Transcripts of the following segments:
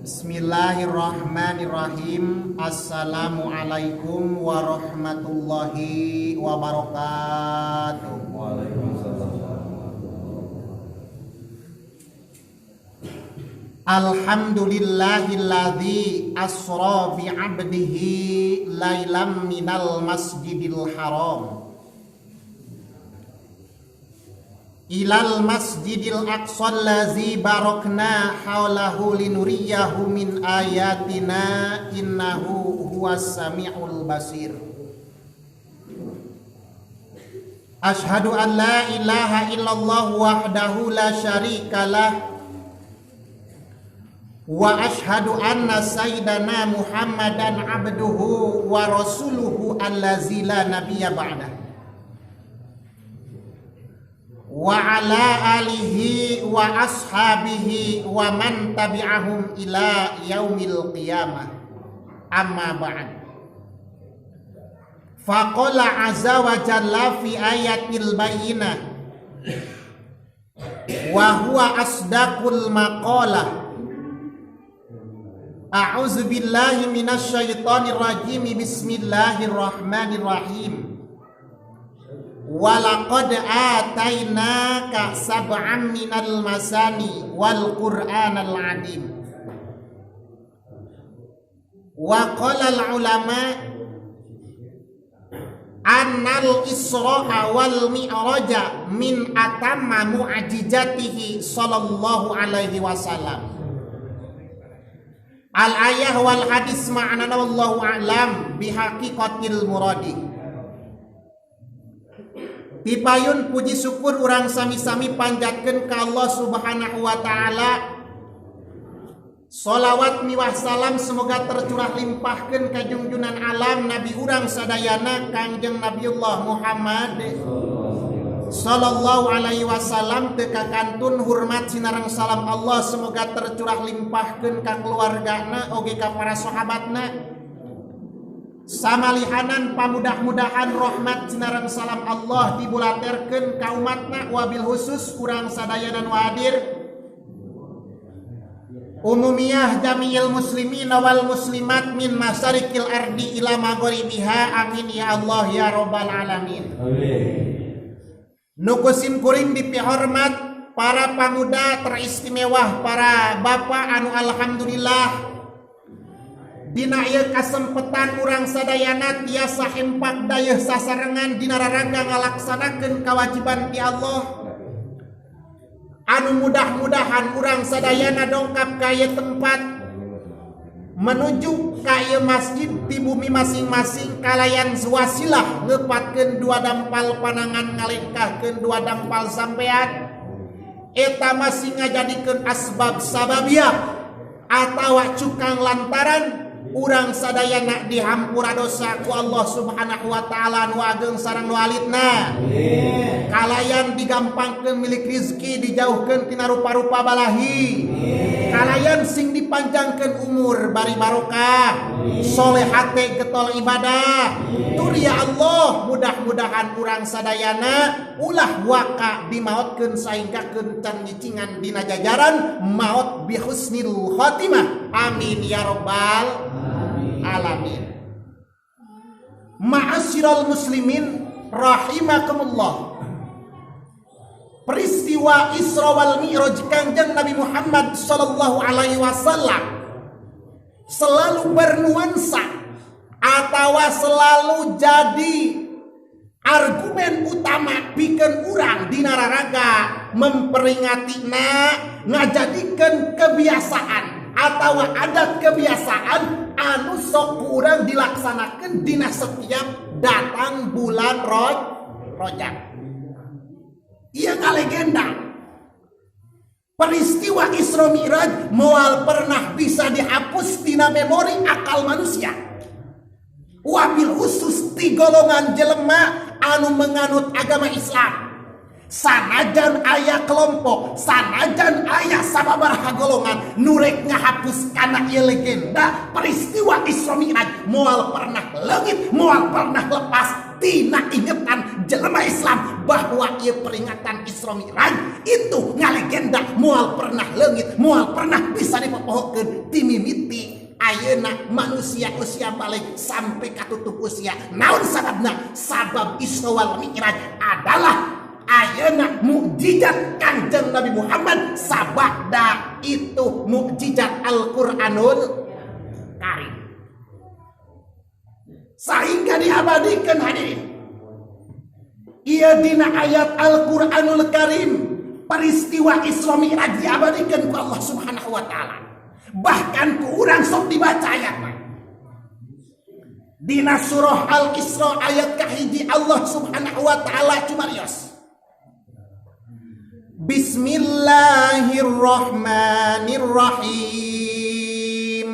Bismillahirrahmanirrahim. Assalamualaikum warahmatullahi wabarakatuh. Alhamdulillahilladzi asra bi 'abdihi lailam minal masjidil haram ilal masjidil aqsal lazi barakna haulahu linuriyahu min ayatina innahu huwas samiul basir. Ashhadu an la ilaha illallah wahdahu la syarikalah wa ashhadu anna sayyidana Muhammadan abduhu wa rasuluhu allazi la nabiyya ba'dah wa ala alihi wa ashabihi wa man tabi'ahum ila yaumil qiyamah. Amma ba'd. Faqala azza wa jalla fi ayatil bayyinah wa huwa asdaqul maqalah. A'udzu billahi minasy syaithanir rajim. Bismillahirrahmanirrahim. Walaqad atainaka sab'an minal masani wal qur'anal adim. Wa qala al ulama annal isra wal mi'raja min atamma mu'jizatihi sallallahu alaihi wasallam. Al ayah wal hadis ma'ana wallahu a'lam bihaqiqatil muradi. Pipayun puji syukur urang sami-sami panjatkeun ka Allah Subhanahu wa taala. Sholawat miwah salam semoga tercurah limpahkeun ka junjunan alam Nabi urang sadayana Kangjeng Nabiullah Muhammad sallallahu alaihi wasallam. Teu kakantun hormat sinareng salam Allah semoga tercurah limpahkeun ka keluargana oge ka para sahabatna. Samalihanan pamudah-mudahan rahmat sinareng salam Allah dibulaterkeun ka umatna, wabil khusus urang sadayana nu hadir umumiyah jami'il muslimin wal muslimat min masyariqil ardi ila magharibiha. Amin ya Allah ya rabbal alamin. Amin. Nu kusim kuring dipihormat para pamuda teristimewa, para bapak anu alhamdulillah dina ieu kasempetan urang sadayana tiasa hempak dayeuh sasarengan dina rarangga ngalaksanakeun kewajiban ti Allah. Anu mudah-mudahan urang sadayana dongkap ka ieu tempat menuju ka ieu masjid di bumi masing-masing kalayan wasilah ngepatkeun dua dampal panangan ngalengkahkeun dua dampal sampean. Eta masih ngajadikeun asbab sababiyah atawa cukang lantaran urang sadayana dihampura dosa ku Allah Subhanahu wa taala nu ageng sareng nu alitna. Kalayan digampangkeun milik rezeki, dijauhkeun tina rupa-rupa balahi. Kalayan sing dipanjangkeun umur bari barokah, solehate getol ibadah. Tur ya Allah, mudah-mudahan urang sadayana ulah waka dimaotkeun saingga kencan nyicingan dina jajaran maut bi husnil khotimah. Amin ya rabbal alamin. Ma'asyiral muslimin rahimakumullah. Peristiwa Isra wal Mi'raj Kangjeng Nabi Muhammad sallallahu alaihi wasallam selalu bernuansa atawa selalu jadi argumen utama pikeun urang dina raraga memperingatina ngajadikeun kebiasaan atawa adat kebiasaan anu sok urang dilaksanakeun dina setiap datang bulan Rajab. Ieu ngalegenda peristiwa Isra Mi'raj moal pernah bisa dihapus tina memori akal manusia, wabil khusus ti golongan jelema anu menganut agama Islam. Sanajan aya kelompok, sanajan aya sababaraha golongan nurek ngahapus kana ieu legenda peristiwa Isra Mi'raj moal pernah leungit, moal pernah lepas tina ingetan jelema Islam bahwa ieu peringatan Isra Mi'raj itu ngalegenda moal pernah leungit, moal pernah bisa dipopohokeun ti mimiti ayeuna manusia usia balik sampai katutup usia. Naon sababna? Sabab Isra wal Mi'raj adalah ayeuna mukjizat Kanjeng Nabi Muhammad, sabada itu mukjizat Al-Qur'anul Karim. Sehingga diabadikan hadirin. Ia dina ayat Al-Qur'anul Karim peristiwa Isra Mi'raj diabadikan ku Allah Subhanahu wa taala. Bahkan ku urang sok dibaca ayatna. Dina surah Al-Isra ayat kahiji Allah Subhanahu wa taala cumarios. Bismillahirrahmanirrahim.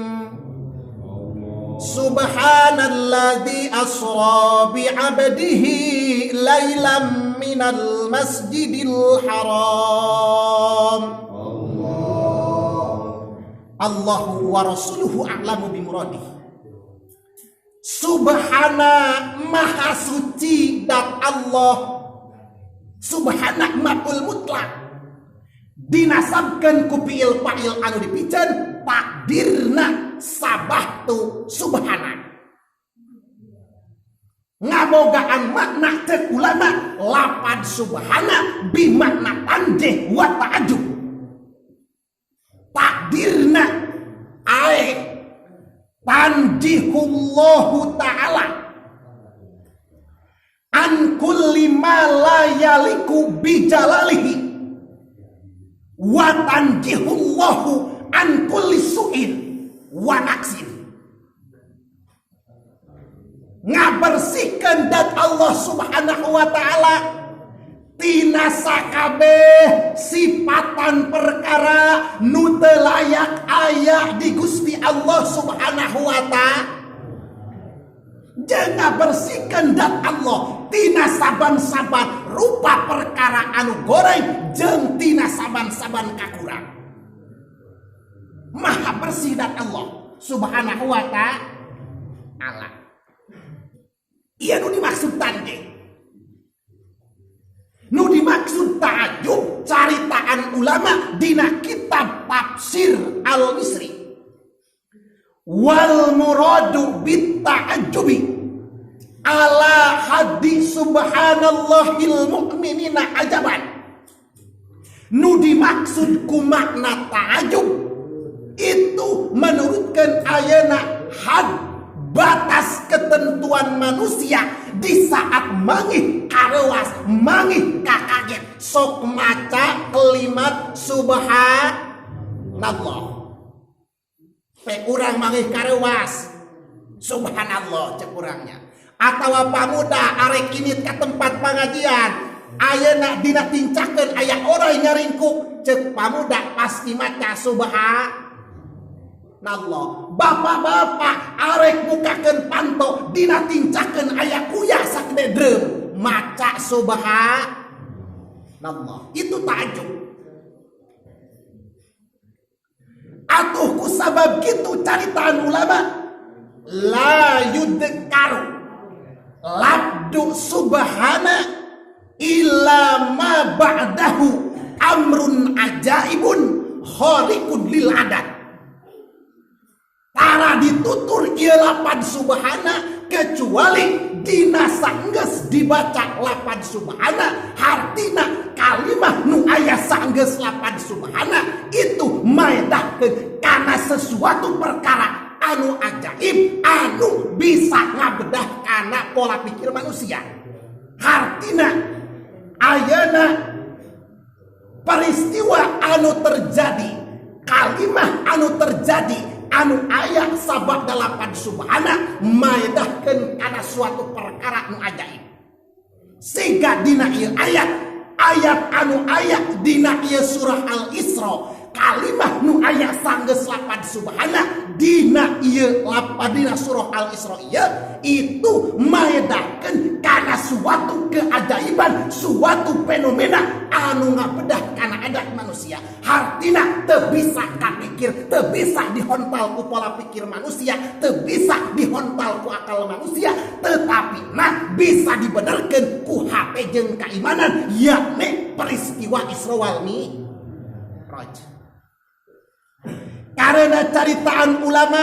Subhanalladzi asra bi'abdihi lailam minal masjidil haram. Allahu wa rasuluhu a'lamu bimuradih. Subhana maha suci dat Allah. Subhana ma'ul mutlak. Dinasabkeun ku fiil fa'il anu dipiceun takdirna sabahtu subhana. Ngabogaan makna ceuk ulama lapan subhana bimakna tanjih wa ta'ajub. Takdirna ae tanjihullahu ta'ala an kulli ma la yaliku bijalalihi wa tanjihullahu an kulli su'in wa naqsin. Ngabersihkeun dat Allah Subhanahu wa taala tina sakabeh sifatan perkara nu teu layak aya di Gusti Allah Subhanahu wa taala. Jeung ngabersihkeun dat Allah tina saban-saban rupa perkara anu goreng jeung tina saban-saban kakurang. Maha bersih dat Allah Subhanahu wa taala. Ieu nu dimaksud tanjih. Nu dimaksud ta'ajub caritaan ulama dina kitab tafsir Al-Misri. Wal muradu bit ta'ajjubi ala haddi subhanallahil mu'minina ajaban. Nu dimaksud ku makna ta'ajub itu menurutkan ayeuna had batas ketentuan manusia di saat mangih karewas, mangih kakaget sok maca kalimat subhanallah. Pe urang mangih karewas subhanallah cek urangnya. Atawa pamuda arek kinit ka tempat pengajian ayeuna dina tincakeun aya oray ngaringkuk cek pamuda pasti maca subhanallah. Bapak-bapak arek bukakeun panto dina tincakeun aya kuya sakde dreum maca subhanallah. Itu ta'ajub. Atuh ku sabab kitu caritaan ulama la yudkaru labdu subhana illa ma ba'dahu amrun ajaibun khariqun lil adat. Tara ditutur ieu lapan subhana kecuali dina sanggeus dibaca lapan subhana hartina kalimah nu aya sanggeus lapan subhana itu maedahkeun kana sesuatu perkara anu ajaib anu bisa ngabedah kana pola pikir manusia. Hartina ayeuna peristiwa anu terjadi, kalimah anu terjadi anu aya sabab dalapan subhana maedahkeun kana suatu perkara anu ajaib. Sehingga dina ieu ayat anu aya dina ieu surah Al-Isra kalimah nu aya sanggeus lapad subhana dina ieu lapadina surah Al-Isra itu maedakeun kana suatu keajaiban, suatu fenomena anu ngabedah kana adat manusia. Hartina teu bisa kapikir, teu bisa dihontal ku pola pikir manusia, teu bisa dihontal ku akal manusia, tetapi bisa dibenerkeun ku hate jeung keimanan, yakni peristiwa Isra wal Mi'raj. Karena caritaan ulama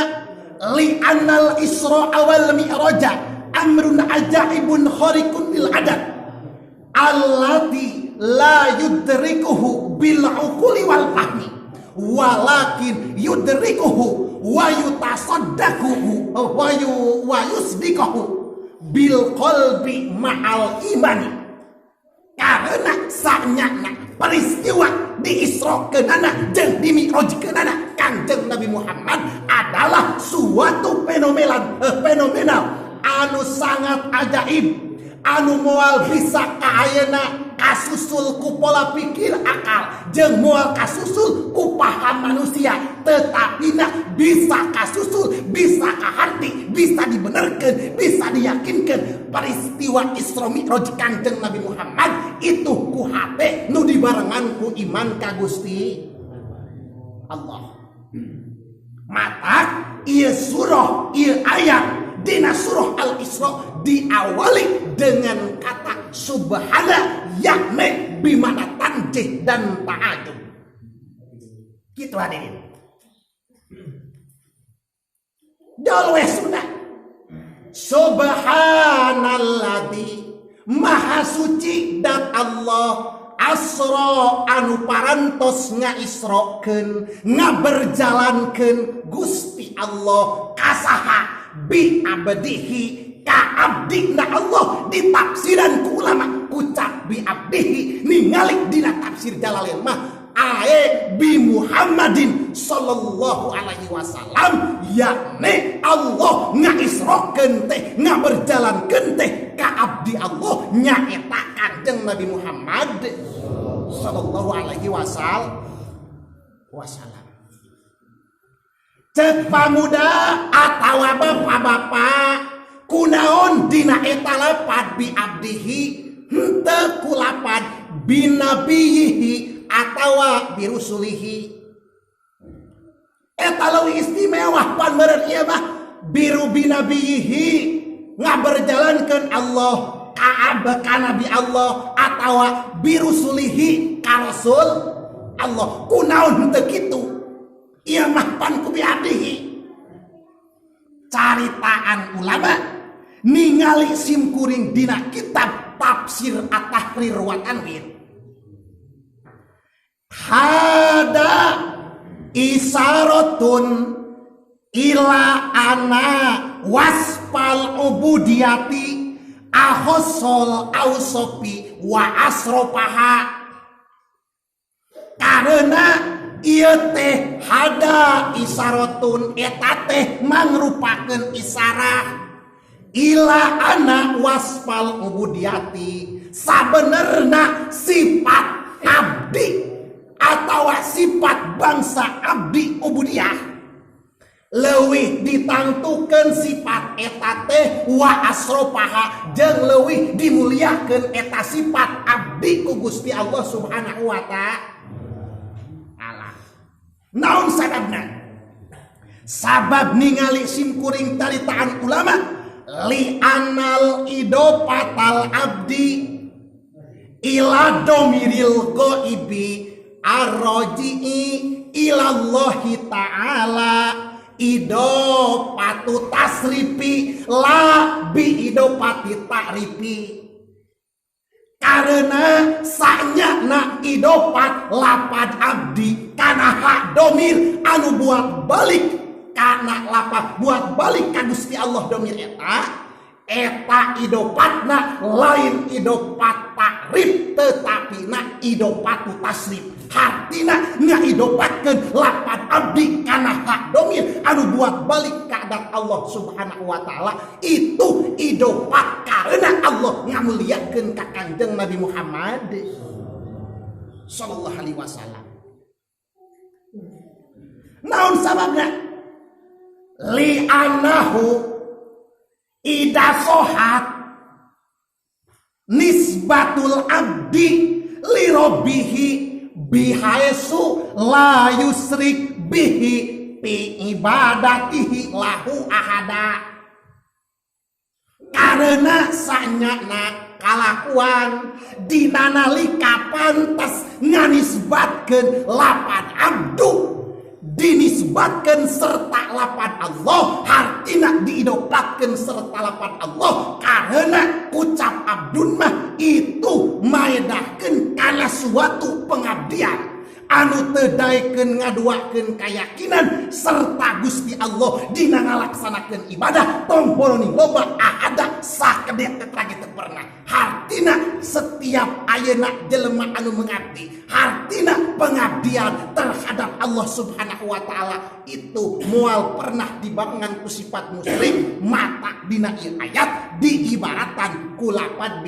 li annal Isra wal Mi'raj amrun ajaibun khariqun lil adat allati la yudrikuhu bil uquli wal fahmi walakin yudrikuhu wa yutasaddaquhu wa yusdiquhu bil qalbi ma'al imani. Karena sanyana peristiwa di Isra keunana jeung di Mi'raj keunana Kanjeng Nabi Muhammad adalah suatu fenomenal anu sangat ajaib, anu moal bisa kaayana kasusul ku pola pikir akal jeung moal kasusul ku paham manusia, tetapi bisa kasusul, bisa ka hati, bisa dibenerkeun, bisa diyakinkan peristiwa Isra Mi'raj Kanjeng Nabi Muhammad itu ku hate nu dibarengan ku iman ka Gusti Allah. Mata ieu surah, ieu ayat dina surah Al-Isra diawali dengan kata subhana, yakni bimana tanjih dan ta'ajub. Gitu hadirin. Dalwe sunnah. Subhanalladzi maha suci dat Allah asra anu parantos ngaisrokeun ngaberjalankeun Gusti Allah kasaha bi abdihi ka abdina Allah. Di tafsiran ku ulama ucap bi abdihi ningali dina tafsir Jalalain mah ae bi Muhammadin sallallahu alaihi wasallam, yakni Allah ngaisrokeun teh ngaberjalankeun teh ka abdi Allah nyaeta Kanjeng Nabi Muhammad sallallahu alaihi wasallam. Cek pamuda atawa bapak-bapak kunaon dina eta lapad bi abdihi henteu ku lapad binabiyihi atawa birusulihi. Eta leuwih istimewa pan meureun ieu mah biru binabiyihi ngaberjalankeun Allah ka Nabi Allah atawa birusulihi ka Rasul Allah. Kunaon henteu kitu? Ieu mah pan ku biabdihi. Caritaan ulama ningali simkuring dina kitab tafsir At-Tahrir wa Tanwir. Hada isaratun ila ana wasfal ubudiyati ahossol ausopi wa asropaha. Karena ieu teh hada isaratun eta teh mangrupakeun isarah ila ana wasfal ubudiyati sabenerna sifat abdi atau sifat bangsa abdi ubudiyah leuwih ditangtukeun sifat eta teh wa asropaha jeung leuwih dimuliakeun eta sifat abdi ku Gusti Allah Subhanahu wa ta'ala. Naon sababna? Sabab ningali simkuring taritaan ulama li anal idopatal abdi ila domiril goibi arroji'i ilallahi ta'ala idopatu tasrifi la bi idopati ta'rifi. Karena sanyana idopat lapad abdi kana hak domir anu buat balik kana lapad buat balik ka Gusti Allah domir eta idopatna lain idopat takrif tetapi na idopatu tasrif. Hartina ngaidopatkeun lapad abdi kana hak domir anu buat balik ka adat Allah Subhanahu wa ta'ala. Itu idopat karena Allah ngamuliakeun ka Kanjeng Nabi Muhammad sallallahu alaihi wasallam. Naon sababna? Li anahu ida sohat nisbatul abdi li robbihi bihaisu la yusrik bihi fi ibadatihi lahu ahada. Karena sanyana kalakuan dina nalika pantas nganisbatkeun lapan abdu dinisbatkeun serta lapan Allah, hartina diidopatkeun serta lapan Allah, karena ucap abdun mah itu maedahkeun kana suatu pengabdian anu teu daekeun ngaduakeun kayakinan serta Gusti Allah dina ngalaksanakeun ibadah tomboloni loba ahada sakede tetrage teu pernah. Hartina setiap ayeuna jelema anu mengabdi, hartina pengabdian terhadap Allah Subhanahu wa taala itu moal pernah dibangun ku sifat musyrik. Mata dina ieu ayat diibaratan ku lapan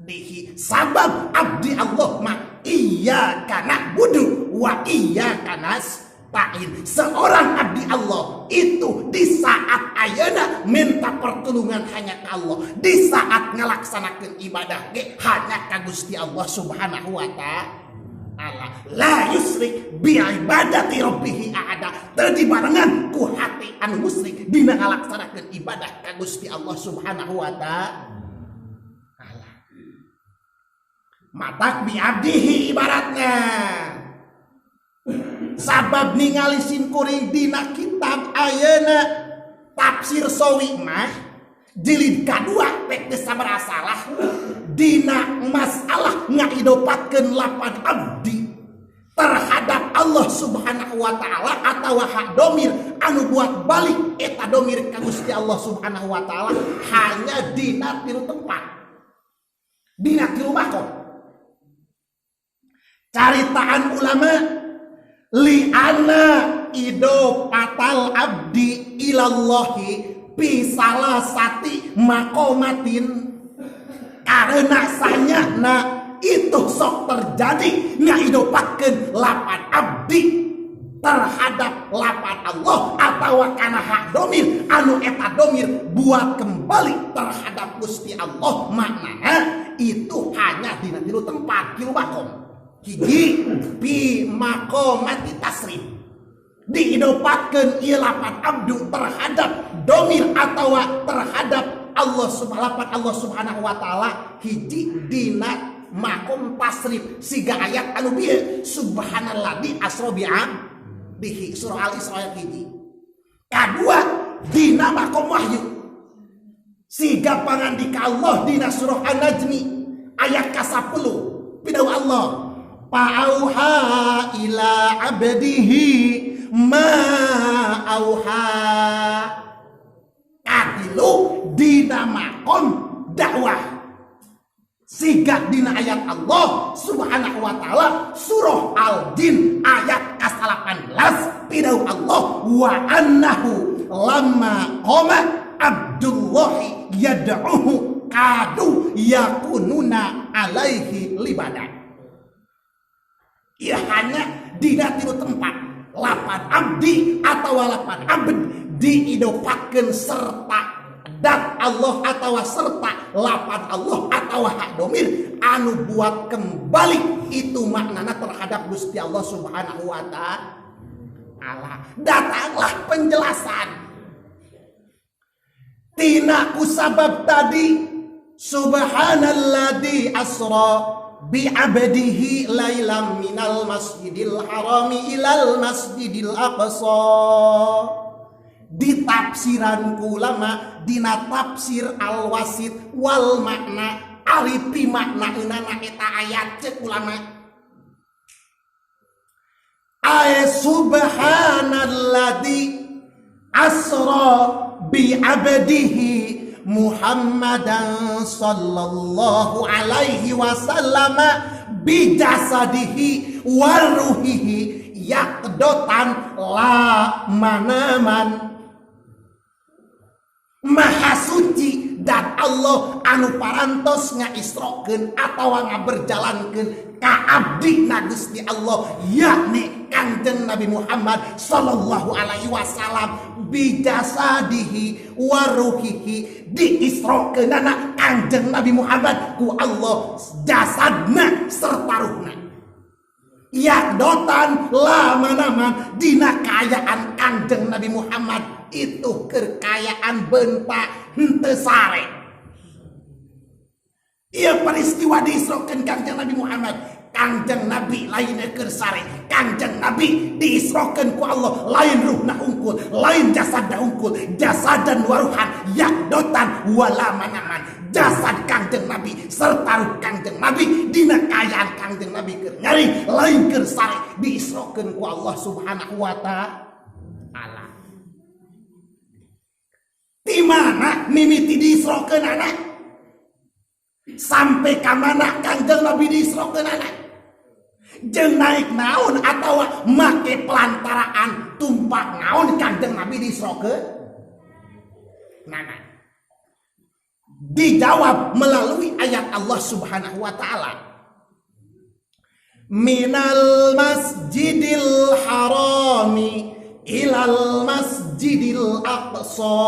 dihi sabab abdi Allah mah iyyaka na'budu wa iyyaka nasta'in. Seorang abdi Allah itu di saat ayeuna minta pertolongan hanya ke Allah, di saat ngalaksanakeun ibadah ge hanya ka Gusti Allah Subhanahu wa taala. La yusrik bi ibadati rabbih ahada. Teu dibarengan ku hati anu musyrik dina ngalaksanakeun ibadah ka Gusti Allah Subhanahu wa taala. Matak bi abdihi ibaratnya sabab ningali sim kuring dina kitab ayeuna tafsir sawi mah jilid kadua pek teu sabaraha salah dina masalah ngaidopatkeun lapan abdi terhadap Allah Subhanahu wa taala atawa hak domir anu buat balik eta domir ka Gusti Allah Subhanahu wa taala hanya dina tilu tempat, dina tilu makom. Caritaan ulama li'anna idopatal abdi ilallahi pisalasati makomatin, karena sanyana itu sok terjadi ngaidopatkeun lapan abdi terhadap lapan Allah atawa kana hak domir anu eta domir buat kembali terhadap Gusti Allah. Maknanya itu hanya dina tilu tempat, tilu makom. Hiji bi makomati tasrif diidopatkeun ieu lapan abdu terhadap domir atawa terhadap Allah Subhanahu wa taala. Hiji dina makom tasrif siga ayat anu bieu subhanalladzi asra bihi surah al-Isra ayat hiji. Kadua dina makom wahyu siga pangandika Allah dina surah An-Najmi ayat ka-10 pidau Allah fa'auha ila abdihi ma auha. Adilu dina makom dakwah siga dina ayat Allah Subhanahu wa taala surah Al-Jin ayat ke-18 pidau Allah wa annahu lamma qama abdullahi yad'uhu kadu yakununa alaihi libadan. Ya hanya dina tilu tempat lapan abdi atau lapan abd diidopatkeun serta dat Allah atau serta lapan Allah atau hak domir anu buat kembali itu maknana terhadap Gusti Allah Subhanahu wa taala. Datanglah penjelasan tina kusabab tadi subhanalladzi asra bi abdihi lailam minal masjidil harami ilal masjidil aqsa. Di tafsiran ulama dina tafsir al-wasit wal makna aripi makna eunana eta ayat ceuk ulama ay subhanalladzi asra bi abdihi Muhammadan sallallahu alaihi wasallam bi jasadihi wa ruhihi yaqdotan la manaman. Maha suci dan Allah anu parantos ngaisrokeun atawa ngaberjalankeun ka abdi na Gusti Allah yakni Kangjeng Nabi Muhammad sallallahu alaihi wasallam bijasadihi waruhihi diisrokeunana Kangjeng Nabi Muhammad ku Allah jasadna serta ruhna yakdotan lamanaman dina kayaan Kangjeng Nabi Muhammad itu kekayaan benta henteu sare. Ieu peristiwa diisrokeun Kangjeng Nabi Muhammad, Kangjeng Nabi lain keur sare, Kangjeng Nabi diisrokeun ku Allah lain ruhna hungkul, lain jasadna hungkul, jasadan waruhan yakdotan walamanaman. Jasad Kangjeng Nabi serta ruh Kangjeng Nabi dina kayaan Kangjeng Nabi keur nyari lain keur sare diisrokeun ku Allah Subhanahu wa taala. Di mana mimiti diisrokeun anak? Sampai ka mana Kangjeng Nabi diisrokeun anak? Jeung naik naon atawa make pelantaraan tumpak naon Kangjeng Nabi diisrokeun? Nana. Dijawab melalui ayat Allah Subhanahu wa taala. Minal masjidil harami ilal masjidil aqsa.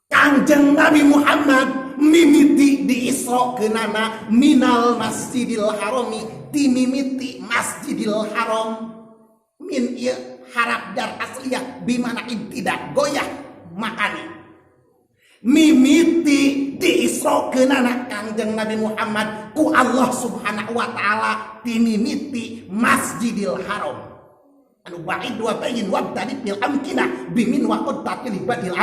Kangjeng Nabi Muhammad mimiti diisrokeunana minal masjidil harami ti mimiti masjidil haram. Min ieu harap dar asliyah bimana ibtidah goyah makani mimiti diisrokeunana Kangjeng Nabi Muhammad ku Allah Subhanahu wa taala ti mimiti Masjidil Haram anu ba'id wa bayin wabtadi bil amkinah bimin wa qattatil ibadil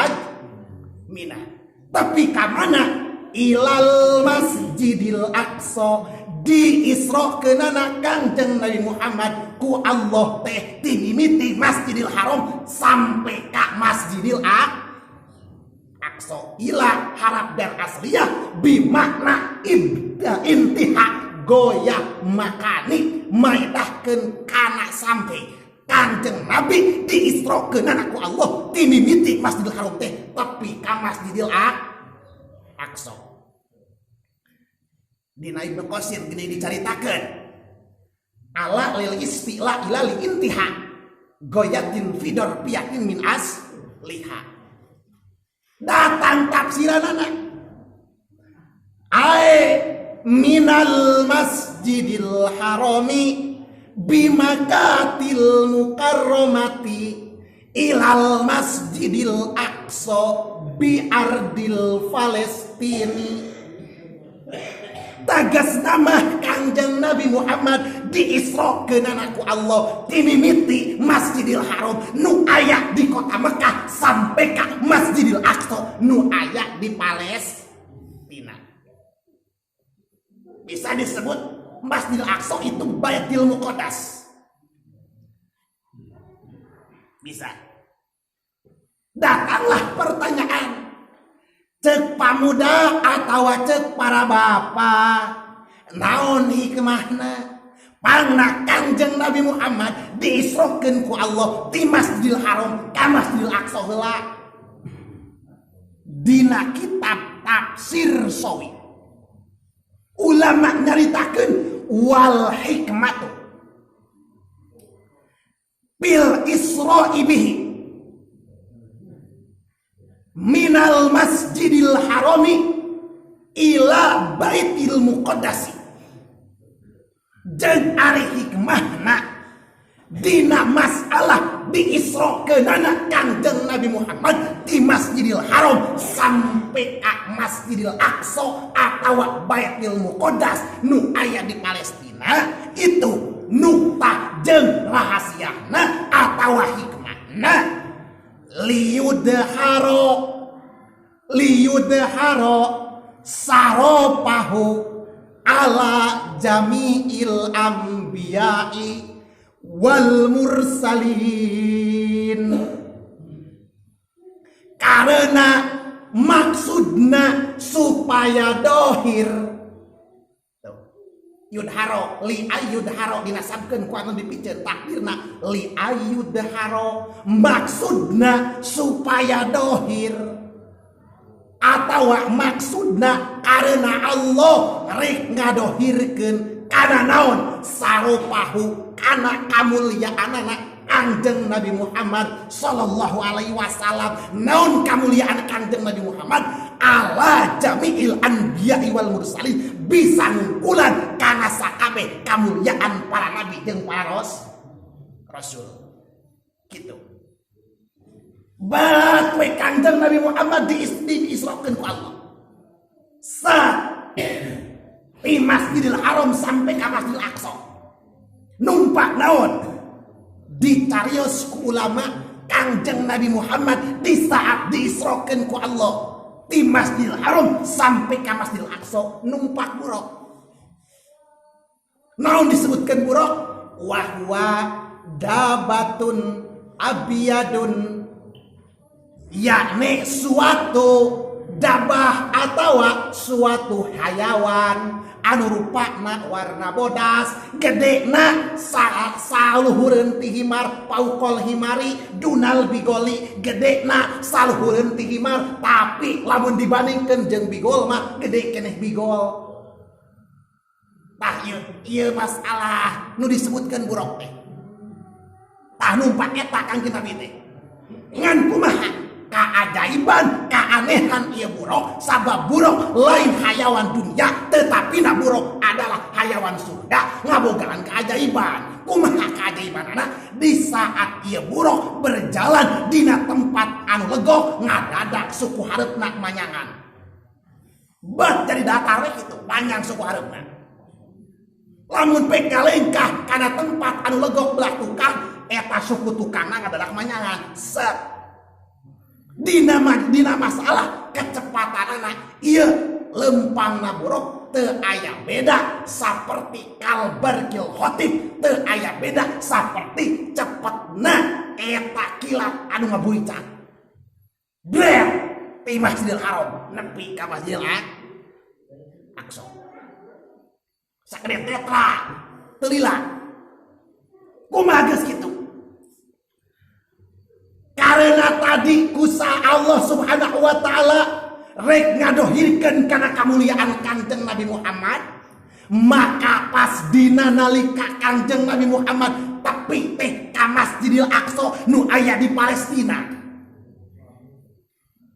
mina tapi ka mana ilal Masjidil Aqsa diisrokeunana Kangjeng Nabi Muhammad ku Allah teh ti mimiti Masjidil Haram sampai ka Masjidil Aqsa ila harap dan asliyah bimakna intiha goyah makani maidahkeun kana sampai Kangjeng Nabi diisrokeunana ku Allah ti mimiti Masjidil Haram teh tapi ka Masjidil Aqsa. Dina Ibnu Qasir gini dicaritakeun ala lil istila ila li intiha goyatin fidor piyakin min liha datang tafsiranana ai minal masjidil harami bimakatil mukarramati ilal masjidil aqsa bi ardil Palestini. Tagas nama Kangjeng Nabi Muhammad diisrokeunana ku Allah ti mimiti Masjidil Haram nu aya di kota Mekah sampai ka Masjidil Aqsa nu aya di Palestina. Bisa disebut Masjidil Aqsa itu Baitul Muqaddas. Bisa. Datanglah pertanyaan cek pamuda atau cek para bapak naon hikmahna pangna Kangjeng Nabi Muhammad diisrokeun ku Allah ti Masjidil Haram ka Masjidil Aqsa heula. Dina kitab tafsir sawi ulama nyaritakeun wal hikmatu bil isra'i bihi minal masjidil harami ila baitil muqaddasi. Jeung ari hikmahna dina masalah diisrokeunana Kangjeng Nabi Muhammad di Masjidil Haram sampai ka Masjidil Aqsa atawa Baitul Muqaddas nu aya di Palestina itu nuktah jeung rahasiana atawa hikmahna liyudharo saropahu ala jami'il anbiya'i wal mursalin. Karena maksudna supaya dohir yudharo li ayudharo dinasabkeun ku anu dipikeun takdirna li ayudharo maksudna supaya dohir atawa maksudna karena Allah rek ngadohirkeun kana naon sarupahu kana kamuliaan anak Kanjeng Nabi Muhammad sallallahu alaihi wasallam. Naon kamuliaan Kanjeng Nabi Muhammad ala jami'il anbiya'i wal mursalin, bisa ngungkulan kana sakabeh kamuliaan para nabi jeung para rasul. Gitu. Barat we Kanjeng Nabi Muhammad diisrokeun ku Allah. Di Masjidil Haram sampai ke Masjidil Aqsa. Numpak naon? Dicarios ku ulama Kanjeng Nabi Muhammad di saat diisrokeun ku Allah di Masjidil Haram sampai ke Masjidil Aqsa numpak buruk. Naon disebutkan buruk? Wahwa dabatun abiyadun, yakni suatu dabah atau suatu hayawan anu rupana warna bodas, gedena saluhureun ti himar paukol himari dunal bigoli, gedena saluhureun ti himar tapi lamun dibandingkeun jeung bigol mah gede keneh bigol. Tah ieu masalah nu disebutkeun buruk teh. Tah numpak eta Kanjeng Nabi teh. Ngan kumaha? Keajaiban, keanehan ia buruk, sabab buruk lain hayawan dunia, tetapi na buruk adalah hayawan surga, ngabogaan keajaiban. Kumaha keajaiban anak? Di saat ia buruk berjalan dina tempat anu legok, ngadadak suku hareupna manyangan. Bat jadi datar we kitu, panjang suku hareupna. Lamun pegalengkah kana tempat anu legok belah tukang, eta suku tukangna ngadadak manyangan. Set dina masalah kecepatan anak iya lempangna buruk teu aya beda saperti kalbarkil khotib, teu aya beda saperti cepetna eta kilat anu ngabuicak bler ti Masjidil Haram nepi ka Masjidil Aqsa sakade tetra teu lila. Kumaha geus kitu? Karena tadi kusa Allah subhanahu wa ta'ala rek ngadohirkeun kana kamuliaan Kanjeng Nabi Muhammad, maka pas dina nalika Kanjeng Nabi Muhammad tepi teh ka Masjidil Aqsa nu aya di Palestina.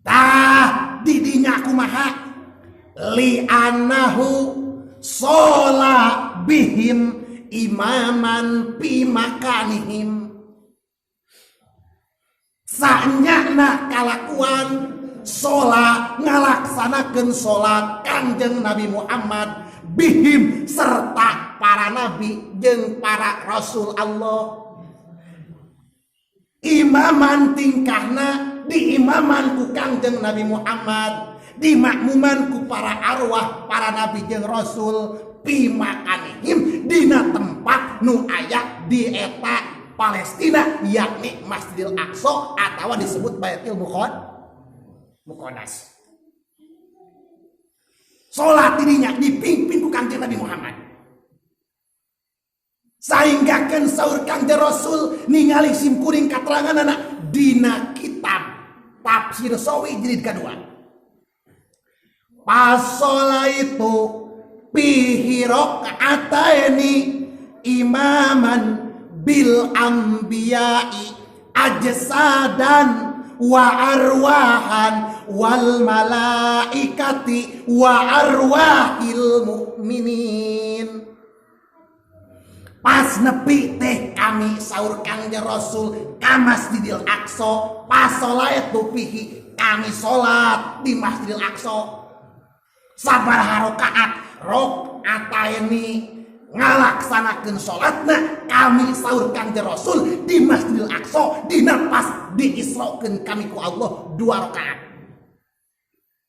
Tah didinya kumaha? Li anahu shola bihim imaman fi makanihim. Sanyana kalakuan sholat ngalaksanakeun sholat Kanjeng Nabi Muhammad bihim serta para nabi jeung para rasul Allah. Imaman tingkahna diimaman ku Kanjeng Nabi Muhammad, dimakmuman ku para arwah para nabi jeung rasul pimakanihim dina tempat nu aya di eta Palestina, yakni Masjidil Aqsa atau disebut Baitul Muqaddas. Salat dirinya dipimpin ku Kanjeng Nabi Muhammad. Sainggakeun saur Kanjeng Rasul ningali simkuring kateranganna dina kitab Tafsir Sawi jilid kedua. Pasola itu fihi rakaataini imaman bil anbiya'i ajsadan wa arwahan wal malaikati wa arwahil mu'minin. Pas nepi teh kami saur Kanjeng Rasul ka Masjidil Aqsa, pas salat fihi kami salat di Masjidil Aqsa. Sabaraha rakaat ini ngalaksanakeun salatna kami saur Kanjeng Rasul di Masjidil Aqsa dina pas diisrokeun kami ku Allah 2 rakaat.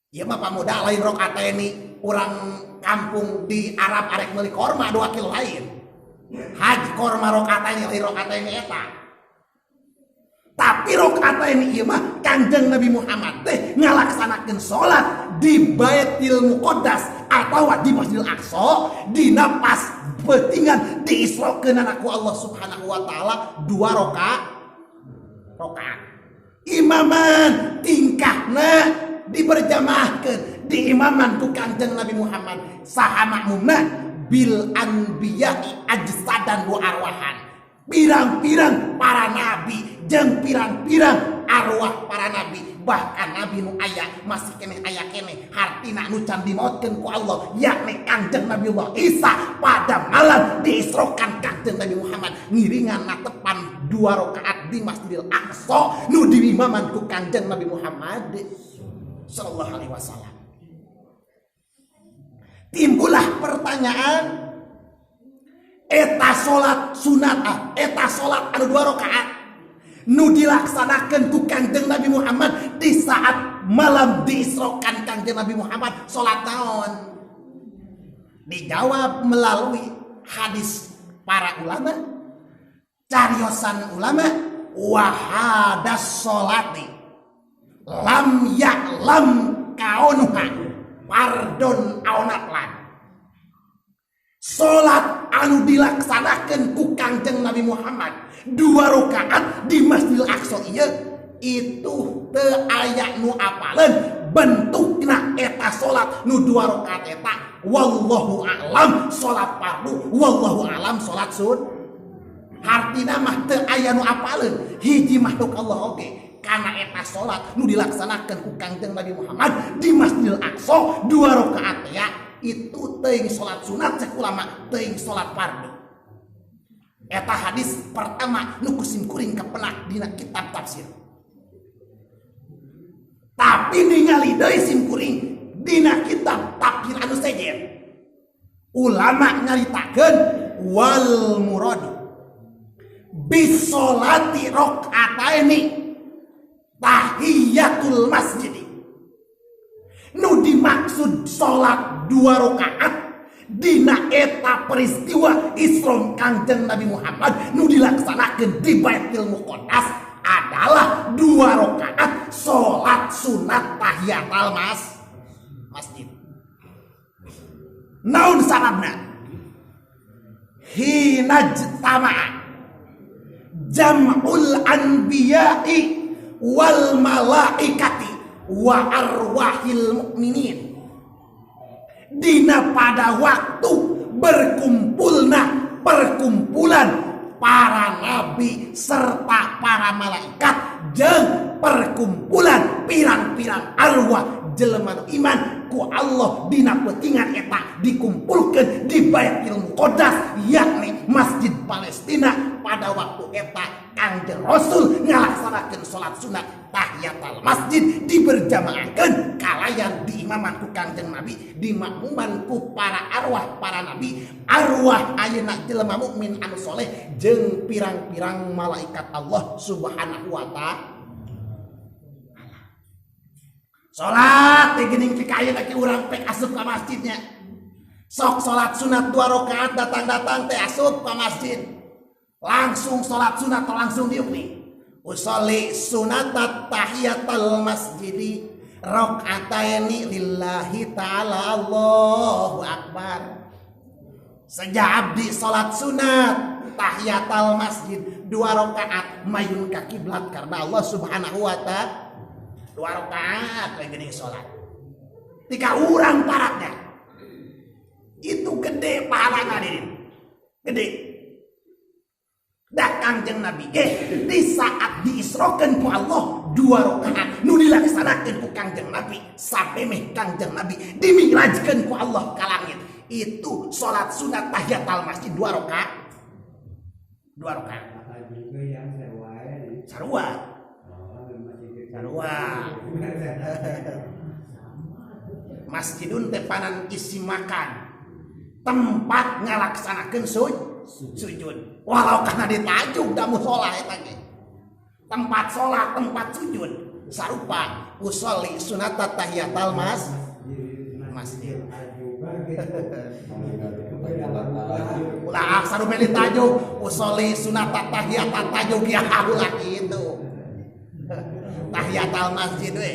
Ieu mah pamuda lain rakaat ini urang kampung di Arab arek meuli korma 2 kilo lain. Haji korma rakaat ini lain rakaat ini eta. Tapi rakaat ini ieu mah Kanjeng Nabi Muhammad teh ngalaksanakeun salat di Baitul Muqaddas atau di Masjidil Aqsa dina pas pentingan diisrokeun ku Allah subhanahu wa ta'ala 2 rakaat. Imaman tingkahna diberjamaahkeun diimaman ku Kanjeng Nabi Muhammad saha makmumna bil anbiya'i ajsadan wa arwahan. Pirang-pirang para nabi jeung pirang-pirang arwah para nabi, bahkan nabi nu aya masih kene aya kene hartina nu can dimautkeun ku Allah, yakni Kangjeng Nabiullah Isa pada malam diisrokan Kangjeng Nabi Muhammad ngiringan natepan 2 rakaat di Masjidil Aqsa nu diimaman ku Kangjeng Nabi Muhammad sallallahu alaihi wasallam. Timbullah pertanyaan, eta salat sunat, eta salat anu 2 rakaat nu dilaksanakeun ku Kangjeng Nabi Muhammad di saat malam diisrokan Kangjeng Nabi Muhammad, salat naon? Dijawab melalui hadis para ulama, cariosan ulama, wahadas salati lam ya'lam kaunuha pardon aunatlan. Salat anu dilaksanakeun ku Kangjeng Nabi Muhammad 2 rakaat di Masjidil Aqsa ieu itu teu aya nu apaleun bentukna eta salat nu 2 rakaat eta wallahu a'lam salat fardu, wallahu a'lam salat sun. Hartina mah teu aya nu apaleun hiji makhluk Allah oge kana eta salat nu dilaksanakeun ku Kangjeng Nabi Muhammad di Masjidil Aqsa 2 rakaat ya itu teuing salat sunat, cek ulama teuing salat fardu. Eta hadis pertama nu kusim kuring kapenak dina kitab tafsir. Tapi ningali deui sim kuring dina kitab tafsir anu sejen. Ulama nyaritakeun wal muradu bis sholati rakaataini tahiyatul masjid. Nu dimaksud salat 2 rakaat dina eta peristiwa Isra Kangjeng Nabi Muhammad nu dilaksanakeun di Baitul Muqaddas adalah 2 rakaat salat sunat tahiyatul masjid. Naun sababna? Hinajtama'a jam'ul anbiya'i wal malaikati wa arwahil mukminin. Dina pada waktu perkumpulan para nabi serta para malaikat jeung perkumpulan pirang-pirang arwah jelema iman ku Allah dina peutingan eta dikumpulkeun di Baitul Muqaddas yakni Masjid Palestina. Pada waktu eta Kangjeng Rasul ngalaksanakeun salat sunat tahiyatul masjid diberjamaahkeun kalayan diimaman ku Kangjeng Nabi, dimakmuman ku para arwah para nabi, arwah ayeuna jelema mukmin anu soleh jeung pirang-pirang malaikat Allah Subhanahu wa ta'ala. Salat teh geuning pik ayeuna ke urang pek asup ka masjidnya. Sok salat sunat 2 rakaat datang-datang teh asup ka masjid. Langsung salat sunat atau langsung diukni. Usolli sunatat tahiyatul masjidi rakaataini lillahi ta'ala Allahu akbar. Sejak abdi salat sunat tahiyatul masjid 2 rakaat mayun ka kiblat karena Allah Subhanahu wa ta'ala. 2 rakaat we geuning salat. Tika urang paratnya. Itu gede pahalana diri. Gede. Da Kangjeng Nabi di saat diisrokeun ku Allah 2 rakaat nu dilaksanakeun ku Kangjeng Nabi sampai meh Kangjeng Nabi dimigrajkeun ku Allah ka langit. Itu salat sunat tahiyatul masjid 2 rakaat. 2 rakaat. Sarua. Masjidun tepanan isi makan, tempat ngalaksanakeun sujud. Walau karena ditajuk da mushola eta ge. Tempat sholat, tempat sujud sarupa usolli sunata tahiyatul masjid. Ulah sarupa ditajuk usolli sunata tahiyatul tajuk ya ulah kitu. Tahiyatul masjid we.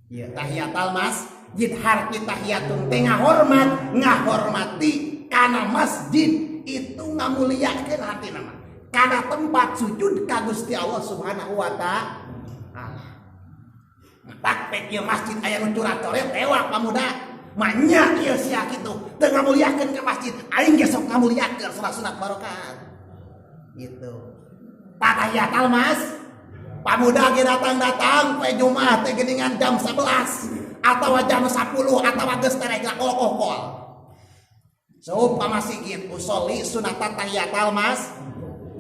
Ya, tahiyatul masjid harti tahiyatun teh ngahormati kana masjid itu ngamuliakeun hartina mah. Kana tempat sujud ka Gusti Allah Subhanahu wa ta'ala. Tak pek ieu masjid aya nu curat-coret tewak pamuda. Manya ieu sia kitu teu ngamuliakeun ka masjid aing ge sok ngamuliakeun salat sunat barokat gitu. Tahiyatul mas pamuda ge datang poe Jumat teh geuningan jam 11 atawa jam 10 atawa geus terek lakol-kokol. So pamasigit usolli sunat tahiyatul mas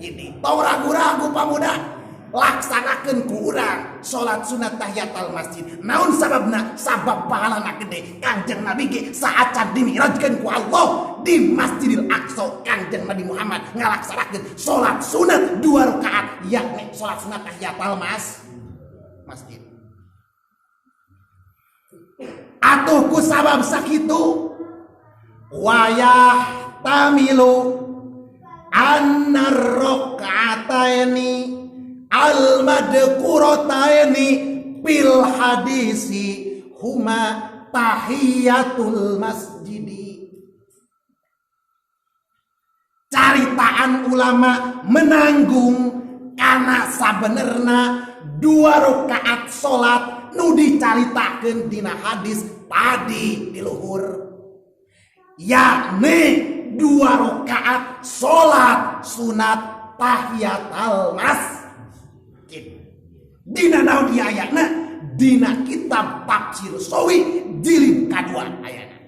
ini tong ragu-ragu pamuda laksanakeun ku urang salat sunat tahiyatul masjid. Naon sababna? Sabab pahalana gede. Kanjeng Nabi ge saacan dimirajkeun ku Allah di Masjidil Aqsa, Kanjeng Nabi Muhammad ngalaksanakeun salat sunat 2 rakaat yakni salat sunat tahiyatul masjid. Atuh ku sabab sakitu wayah tamilu annar rakaataini al-madhkurataini bil hadisi huma tahiyatul masjidi. Caritaan ulama menanggung kana sabenerna 2 rakaat salat nu dicaritakeun dina hadis tadi di luhur yakni 2 rakaat salat sunat tahiyatul masjid. Dina naon ieu ayatna? Dina kitab Tafsir Sawi jilid kadua ayatna.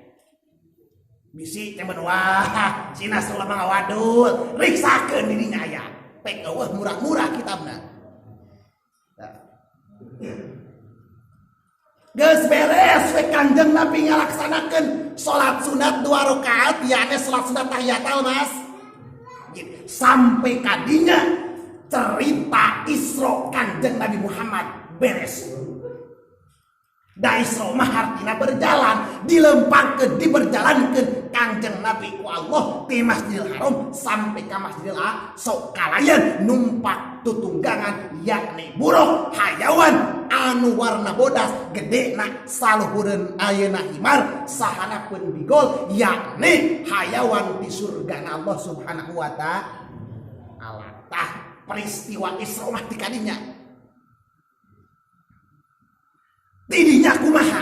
Bisi teh wah cina salah ngawadul riksakeun dirinya aya. Pek eueuh murah-murah kitabna. Geus beres we Kanjeng Nabi ngalaksanakeun salat sunat 2 rakaat yakni salat sunat tahiyatul masjid. Sampai kadinya cerita Isra Kanjeng Nabi Muhammad beres. Da Isra mah artina berjalan, dilempangkeun, diberjalankeun Kanjeng Nabi ku Allah ti Masjidil Haram sampai ka Masjidil Aqsa kalayan numpak tutunggangan yakni buruk hayawan anu warna bodas gedena saluhureun ayeuna himar sahanapeun bigol yakni hayawan di surga Allah Subhanahu wa ta'ala. Tah peristiwa Isra mah ti kadinya. Tidinya kumaha?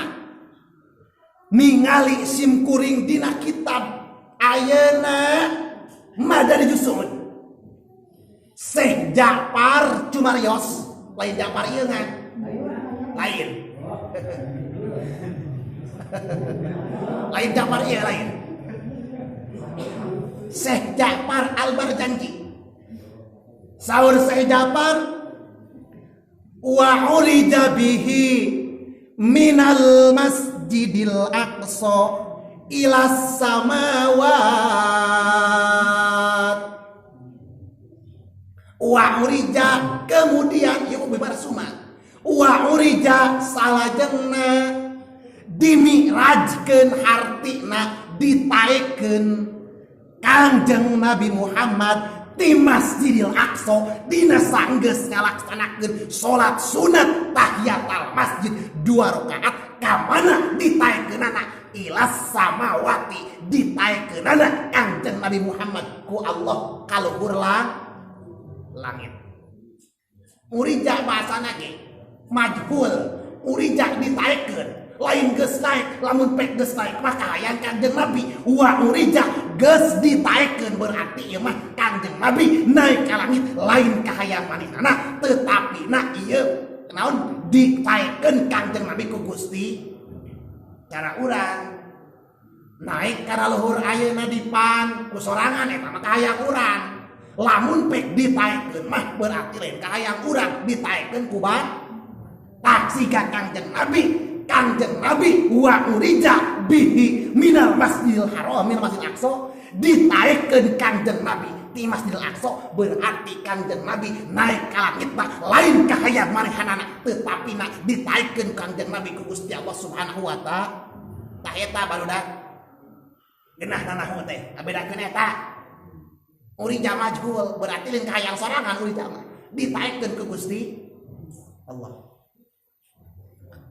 Ningali simkuring dina kitab ayeuna Madari Jusud. Syekh Ja'far Cumarios, lain Ja'far ieu ngan. Lain. Lain Ja'far ieu lain. Syekh Ja'far Al-Barjanji. Saur Syekh Ja'far wa urija bihi minal masjidil aqsa ilas samawat wa urija kemudian ieu bibar suma wa urija salajengna dimirajkeun hartina ditaekeun Kanjeng Nabi Muhammad di Masjidil Aqsa dina sanggeus ngalaksanakeun salat sunat tahiyatul masjid 2 rakaat ka mana ditaekeunana ilas samawati ditaekeunana Kanjeng Nabi Muhammad ku Allah ka luhur langit. Urija bahasana ge majhul, urija ditaekeun lain geus naik, lamun pek geus naik mah kahayang Kanjeng Nabi. Wa urija geus ditaekeun berarti ieu mah Kanjeng Nabi naik ka langit lain kahayang manehna tetapi na ieu naon ditaekeun Kanjeng Nabi ku Gusti. Cara urang naik kana luhur ayeuna dipan ku sorangan eta mah kahayang urang. Lamun pek ditaekeun mah berarti lain kahayang urang ditaekeun ku taksiga Kanjeng Nabi. Kanjeng Nabi wa urija bihi minal Masjidil Haram minal Masjidil Aqsa ditaekeun Kanjeng Nabi ti Masjidil Aqsa berarti Kanjeng Nabi naik ka langit mah lain ka hayang manehanana tetapi na ditaekeun Kanjeng Nabi ku Gusti Allah Subhanahu wa ta'ala. Tah eta barudak geunahna naon teh abedakeun eta urija majhul berarti lain ka hayang sorangan urija mah ditaekeun ku Gusti Allah.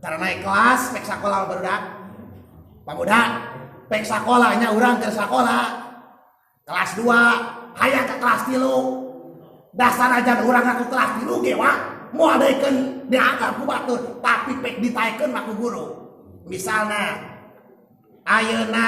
Cara naik kelas pek sakola barudak pamuda pek sakolanya urang ke sakola kelas 2 hayang ke kelas 3 dasar aja urang aku kelas 3 ge wa moal daekeun diangkat ku batur tapi pek ditaekeun mah ku guru. Misalna ayeuna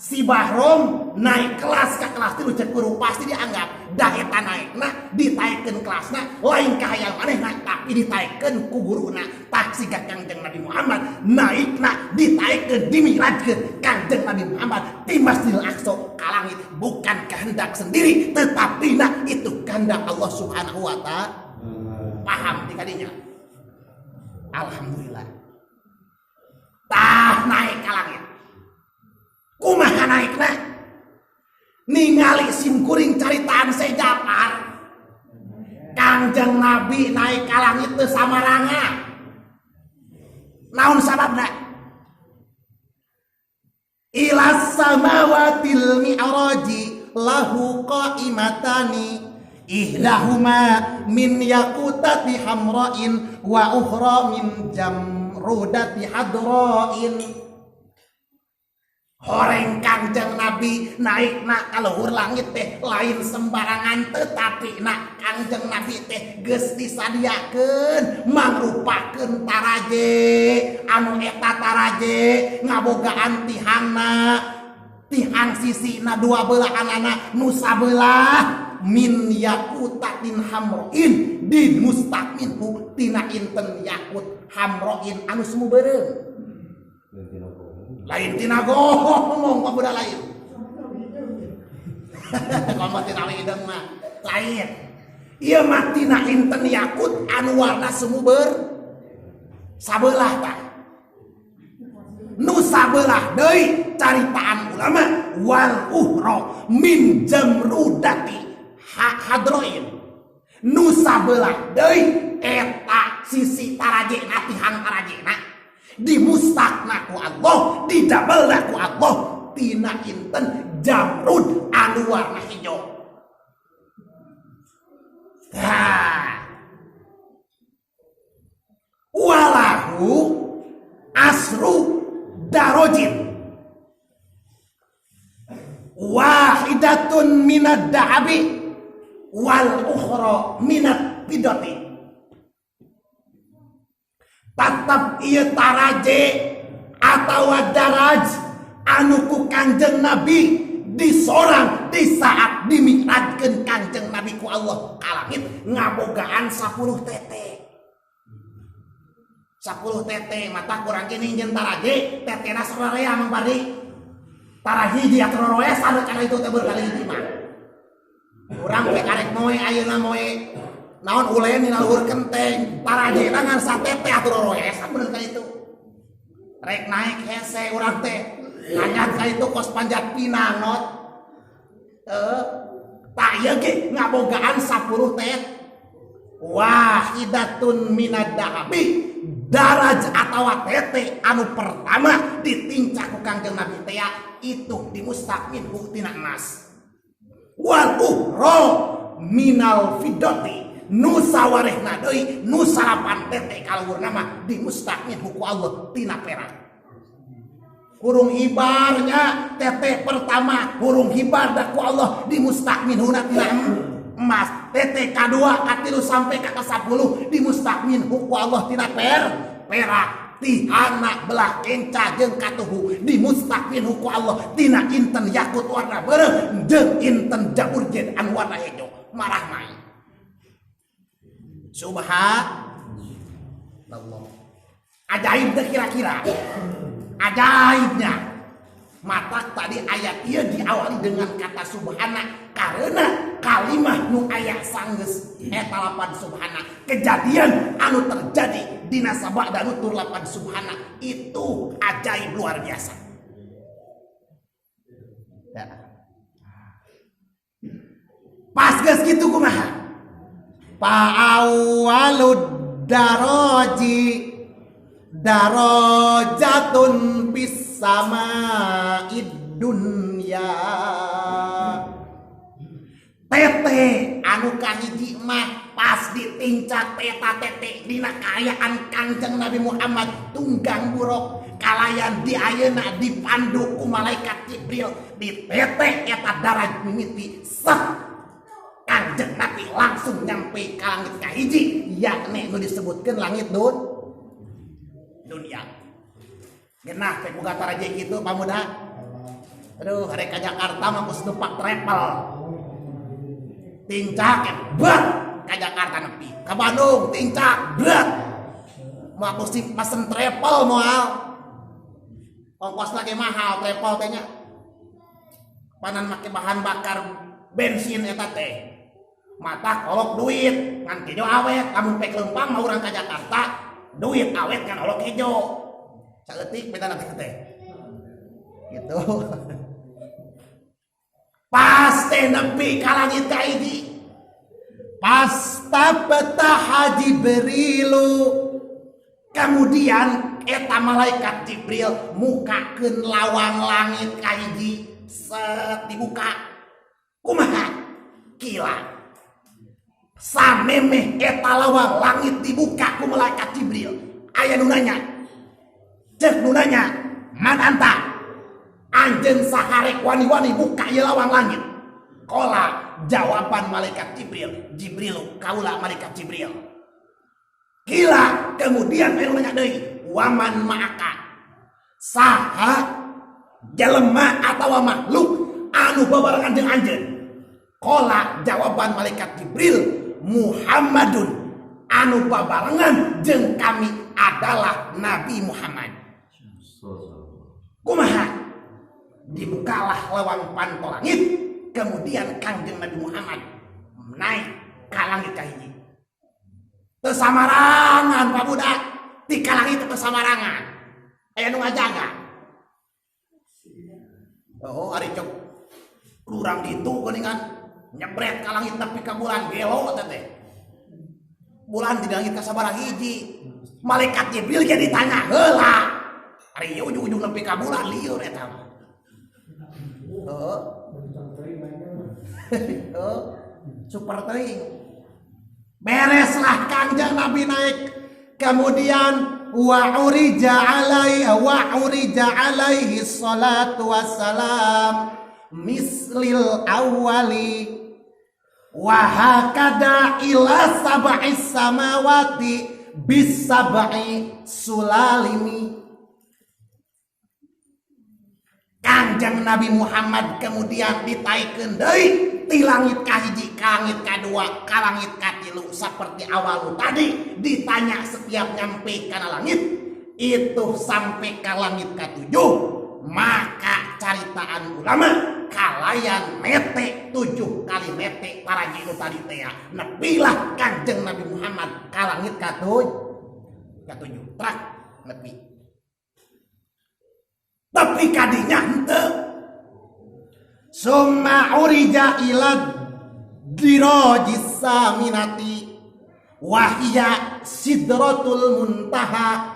si Bahrom naik kelas ke kelas tilu cek guru pasti dianggap da eta naikna ditaikeun kelasna lain ka hayang manehna tapi ditaikeun ku guruna tak siga Kangjeng Nabi Muhammad naikna ditaikeun dimirajkeun Kangjeng Nabi Muhammad di Masjidil Aqsa ka langit bukan kehendak sendiri tetapi itu kehendak Allah Subhanahu wa taala. Paham di kadinya? Alhamdulillah. Tah naik ka langit. Kumaha naikna? Ningali simkuring caritaan Syekh Ja'far. Kangjeng Nabi naik ka langit teu samaranga. Naon sababna? Ilas samawatil mi'raji lahu qa'imatani ihdahuma min yaqutati hamra'in wa ukhra min jamrudati hadra'in. Horeng Kangjeng Nabi naikna ka luhur langit teh lain sembarangan tetapi Kangjeng Nabi teh geus disadiakeun mangrupakeun taraje anu eta taraje ngabogaan tihangna tihang sisina dua belahanana nu sabelah min yakutatin hamroin di mustaqminhu tina inten yakut hamroin anu semu beureum lain tina ngomong ka budak lain ngomong tina wideng mah lain ieu mah tina inten yakut anu warna semu sabelah tah nu sabelah deui caritaan ulama wal uhra min jamrudati hadroin nu sabelah deui eta sisi tarajena tihang tarajena dimustakna ku Allah didabelna ku Allah tina inten jamrud anu warna hijau. Walahu asru darajin wahidatun minad dahabi wal ukhra minat bidati. Tatap ieu taraje atawa daraj anu ku Kangjeng Nabi disorang di saat dimi'rajkeun Kangjeng Nabi ku Allah ka langit ngabogaan 10 tete. 10 tete mata kurang gini jeung taraje tetena sararea Mang Bari. Tara hiji atuh roe sadeu kana itu teh berkali hiji mah. Urang teh karek moe ayeuna moe naon ulen dina luhur kenteng taraje ngan satete atuh roe bener ka itu. Rek naik hese urang teh nganyat ka itu kos panjat pinang not. Tak ieu ge ngabogaan 10 tet. Wahidatun minad dahabi daraj atawa tete anu pertama ditincak ku Kangjeng Nabi teh itu di mustaqmin tina emas. Wal ukhra minal fiddati nu sawarehna deui nu salapan tete kaluhurna mah di mustaqmin ku Allah tina perak. Hurung hibarnya tete pertama hurung hibar da ku Allah di mustaqminuna tina emas. Tete kadua katilu sampai ka 10 di mustaqminhu ku Allah tina perak. Tihangna belah kenca jeung katuhu di mustaqminhu ku Allah tina inten yakut warna beureum jeung inten jamurjid anu warna hijau marah main. Subhanallah. Ajaib deh kira-kira. Ajaibnya. Mata tadi ayat ieu diawali dengan kata subhana karena kalimah nu aya sanggeus eta lapan subhana. Kejadian anu terjadi dina sabada nutur lapan subhana itu ajaib luar biasa. Ya. Pas geus kitu kumaha? Pa'awalud daraji darajatun bis sama'id dunya. Tete anu kahiji mah pas ditincak peta tete dina kaayaan Kangjeng Nabi Muhammad tunggang buruk kalayan di ayeuna dipandu ku malaikat Jibril di tete eta daraj mimiti sah Kangjeng Nabi langsung nyampe ka langit kahiji yakni nu disebutkeun langit dunia. genah teh boga taraje kitu pamuda. Aduh, hari ka Jakarta mah kus numpak travel. Tincak bet ka Jakarta nepi. Ka Bandung tincak bet. Mah kus pesen travel moal. Ongkos lagi mahal travel teh nya. Panan make bahan bakar bensin eta teh. Mata kolok duit ngan kejo awet, kamu pek lempang mau urang ka Jakarta, duit awet kan olok kejo. Saeutik beda nanti teh. Gitu. Pas teh nepi ka langit ka hiji. Pas tapetah Jibrilu. Kemudian eta malaikat Jibril mukakeun lawang langit ka hiji, set dibuka. Kumaha? Kila. Samemeh eta lawang langit dibuka ku malaikat Jibril. Aya nu nanya. Cek nu nanya, "Man anta?" Anjeun saharek wani-wani buka ieu lawang langit. Qala jawaban malaikat Jibril, "Jibril, kaula malaikat Jibril." Kila kemudian aya nu nanya deui, "Waman ma'aka?" Saha jelema atawa makhluk anu babarengan jeung anjeun? Qala jawaban malaikat Jibril, Muhammadun, anu babarengan jeung kami adalah Nabi Muhammad. Kumaha? Dibukalah lawang panto langit, kemudian Kangjeng Nabi Muhammad naik ka langit ka hiji. Teu samarangan Pak Budak, ti ka langit teu samarangan. Aya nu ngajaga. Oh, ari cok kurang ditu geuningan. Nyebret ka langit tapi ka bulan gelo teh. Bulan di langit ka sabaraha hiji. Malaikat Jibril ge ditanya heula. Ari ieu ujung-ujung nepi ka bulan lieur eta mah. Super teuing. Bereslah Kangjeng Nabi naik. Kemudian wa urija alaihi salatu wassalam mislil awwali wa hakada ila sab'is samawati bis sab'i sulalimi. Kangjeng Nabi Muhammad kemudian ditaikeun deui ti langit ka hiji, ka langit kadua, ka langit katilu saperti awal tadi ditanya setiap nyampe kana langit itu sampai ka langit katujuh. Maka caritaan ulama kalayan mete 7 kali mete para jitu tadi teh nepilah Kangjeng Nabi Muhammad ka langit katujuh trak nepi. Tapi kadinya henteu. Summa urija ila dirajis saminati wahya sidratul muntaha.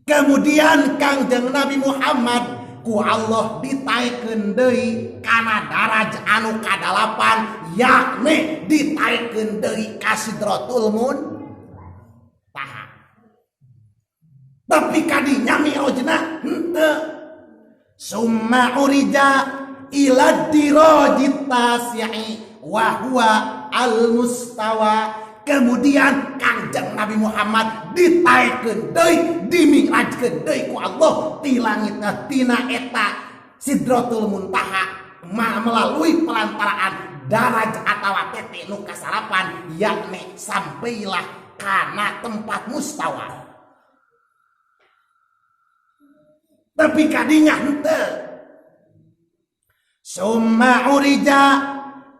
Kemudian Kangjeng Nabi Muhammad ku Allah ditaikeun deui kana daraj anu ka-8, yakni ditaikeun deui ka Sidratul Muntaha. Tapi kadinya mi'rajna henteu. Summa urija ila dirajit tasi'i wa huwa al-mustawa. Kemudian Kangjeng Nabi Muhammad ditaikeun deui, dimi'rajkeun deui ku Allah ti langitna tina eta Sidratul Muntaha melalui pelantaraan daraj atawa tete nu kasalapan, yakni sampailah kana tempat mustawa. Tapi kadinya henteu. Summa urija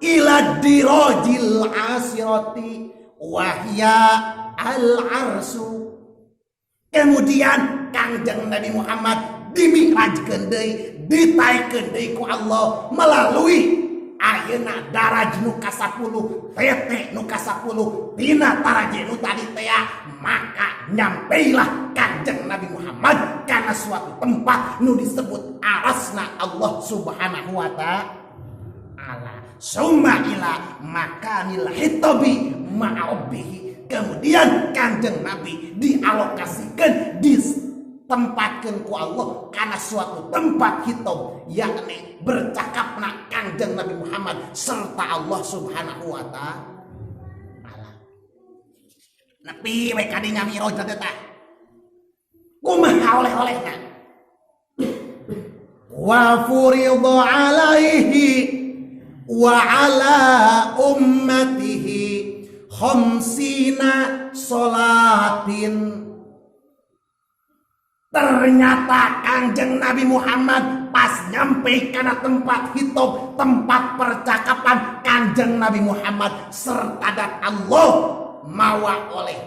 ila dirajil asirati wahya al-arsu. Kemudian Kangjeng Nabi Muhammad dimi'rajkeun deui, ditaikeun deui ku Allah melalui ayeuna daraj nu ka-10, tete nu ka-10 tina taraje nu tadi teh. Maka nyampailah Kangjeng Nabi Muhammad kana suatu tempat nu disebut arasna Allah Subhanahu wa ta'ala. Summa ila makanil hitabi ma'rabbihi. Kemudian Kangjeng Nabi dialokasikan, ditempatkan ku Allah karena suatu tempat hitam, yakni bercakapna Kangjeng Nabi Muhammad serta Allah Subhanahu wa ta'ala. Nepi we kadinya mi'raj teh tah. Kumaha oleh-olehna? wa furidha alaihi wa ala ummatihi khamsina sholatin. Ternyata Kangjeng Nabi Muhammad pas nyampe karena tempat hitop, tempat percakapan Kangjeng Nabi Muhammad serta dan Allah mawa oleh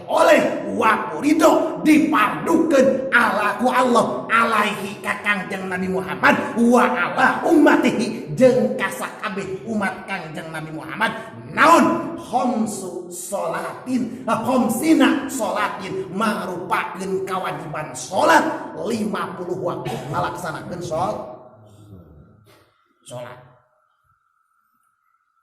wapurido dipardukeun ala ku Allah alaihi ka Kangjeng Nabi Muhammad wa ala ummatihi jeung ka sakabeh umat Kangjeng Nabi Muhammad naon khamsina sholatin mangrupakeun kewajiban salat 50 waktu ngalaksanakeun salat.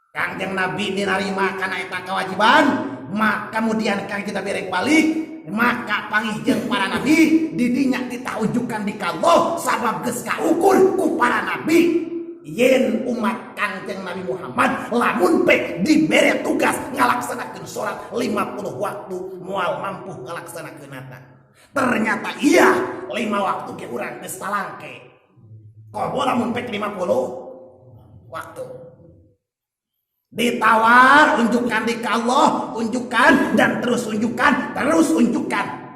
Kangjeng Nabi dinarima kana eta kewajiban, maka kemudian kang kita berek balik, maka panggih jeung para nabi didinya ditaujukan di Allah sabab geus kaukur ku para nabi yen umat Kangjeng Nabi Muhammad lamun pe dibere tugas ngalaksanakeun salat 50 waktu moal mampu ngalaksanakeun eta. Ternyata iya 5 waktu ke urang geus talangke. Komo lamun pe 50 waktu. Ditawar, unjukkan di Allah, unjukkan dan terus unjukkan,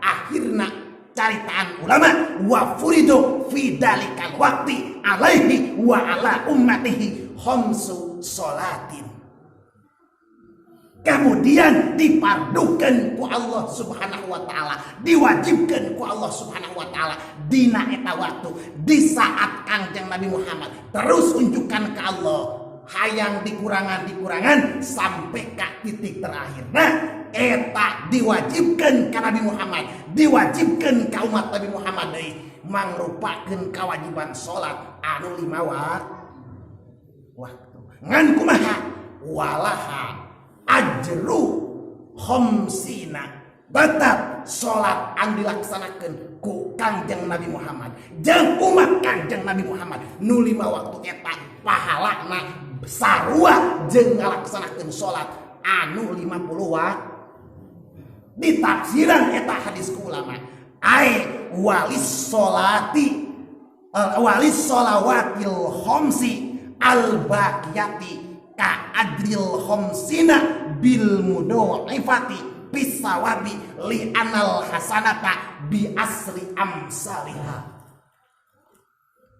akhirnya caritaan ulama wa furidu fi dalikal waqti alaihi wa ala ummatihi khamsu sholatin. Kemudian dipardukan ku Allah Subhanahu wa taala, diwajibkan ku Allah Subhanahu wa taala dina eta waktu di saat Kangjeng Nabi Muhammad terus unjukkan ke Allah hayang dikurangan sampai ke titik terakhir. Nah, eta diwajibkan ke Nabi Muhammad, diwajibkan ke umat Nabi Muhammad deui mangrupakeun kewajiban salat anu 5 waktu. Ngan kumaha? Walaha ajru khamsina. Tetap salat anu dilaksanakeun ku Kangjeng Nabi Muhammad jeung umat Kangjeng Nabi Muhammad nu 5 waktu eta pahalana sarua jeung ngalaksanakeun salat anu 50 waktu. Di tafsiran eta hadis ku ulama ai walis sholawatil khamsi al baqiyati ka adril khamsina bil mudha'ifati bisawabi li anal hasanata bi asri amsalihah.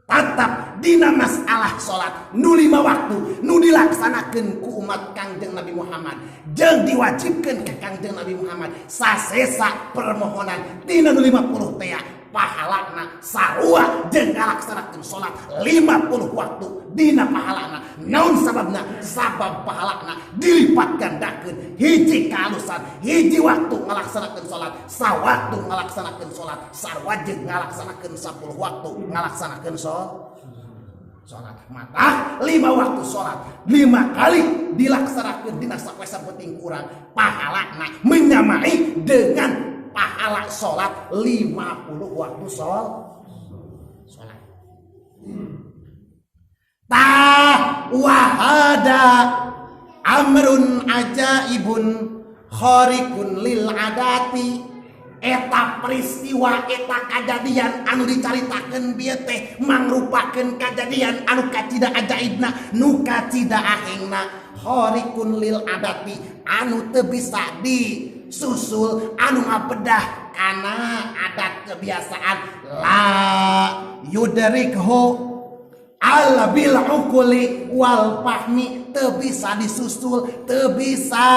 Tetap dina masalah salat nu 5 waktu nu dilaksanakeun ku umat Kangjeng Nabi Muhammad jeung diwajibkeun ka Kangjeng Nabi Muhammad sasesa permohonan dina nu 50 teh pahalana sarua jeung ngalaksanakeun salat 50 waktu dina pahalana. Naon sababna? Sabab pahalana dilipat gandakeun hiji kalusan hiji waktu ngalaksanakeun salat sawaktu ngalaksanakeun salat sarua jeung ngalaksanakeun 10 waktu ngalaksanakeun salat. Maka 5 waktu salat 5 kali dilaksanakeun dina sapoe sapenting kurang pahalana menyamai dengan pahala salat 50 waktu salat. Wahada amrun ajaibun khariqun lil adati. Eta peristiwa eta kajadian anu dicaritakeun bieu teh mangrupakeun kajadian anu kacida ajaibna nu kacida ahengna khariqun lil adati anu teu bisa disusul anu ngabedah kana adat kebiasaan la yudrikhu al bil uquli wal fahmi teu bisa disusul teu bisa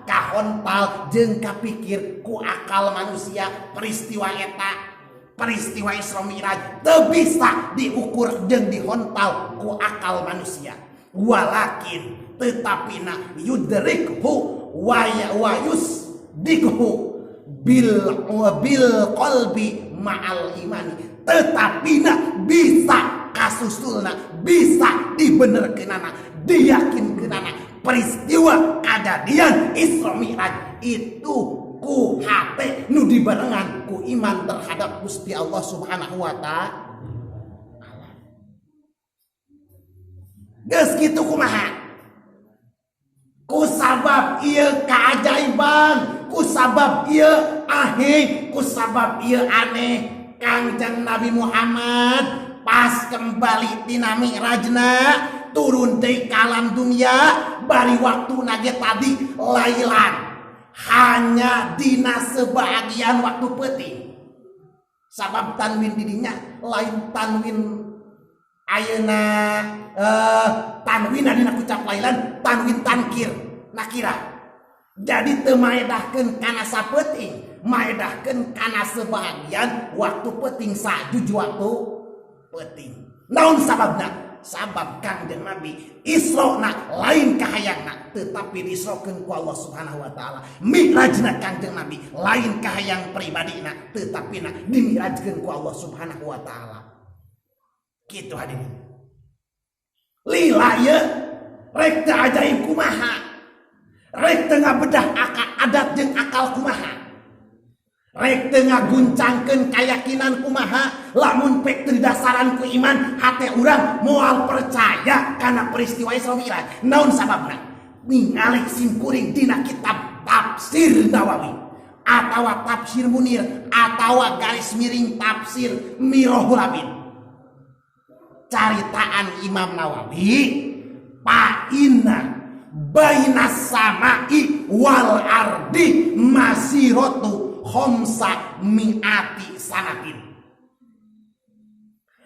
kahontal jeung kapikir ku akal manusia. Peristiwa eta peristiwa Isra Mi'raj teu bisa diukur jeung dihontal ku akal manusia. Walakin tetapina yudrikhu wa yusdikhu bil qalbi ma'al imani. Tetapina bisa kasusulna bisa dibenerkeunana diyakinkeunana peristiwa kejadian Isra Mi'raj itu ku hate nu dibarengan ku iman terhadap Gusti Allah Subhanahu wa taala. Geus kitu kumaha? Ku sabab ieu keajaiban, ku sabab ieu ahing, ku sabab ieu aneh Kangjeng Nabi Muhammad pas kembali tina Mi'rajna turun deui ka alam dunia bari waktu nage tadi lailan hanya dina sebagian waktu peuting sabab tanwin didinya lain tanwin ayeuna tanwin dina kucap lailan tanwin tankir nakira jadi teu maedahkeun kana sapeuting maedahkeun kana sebagian waktu peuting sajuju waktu peuting naon sababna sabab Kangjeng Nabi Isrona lain kahayangna tetapi disrokeun ku Allah Subhanahu wa taala Mi'rajna Kangjeng Nabi lain kahayang pribadina tetapi dimirajkeun ku Allah Subhanahu wa taala kitu hadirin lila ye rek teu ajaib kumaha rek teu ngabedah adat jeung akal kumaha rek teu ngaguncangkeun kayakinan kumaha lamun pek teu dasaran ku iman hate urang moal percaya kana peristiwa Isra Mi'raj naon sababna ningali simkuring dina kitab tafsir Nawawi atawa tafsir Munir atawa garis miring tafsir Mirahul Amin caritaan Imam Nawawi paina bainas samai wal ardi masiratu khomsa mi'ati sanatin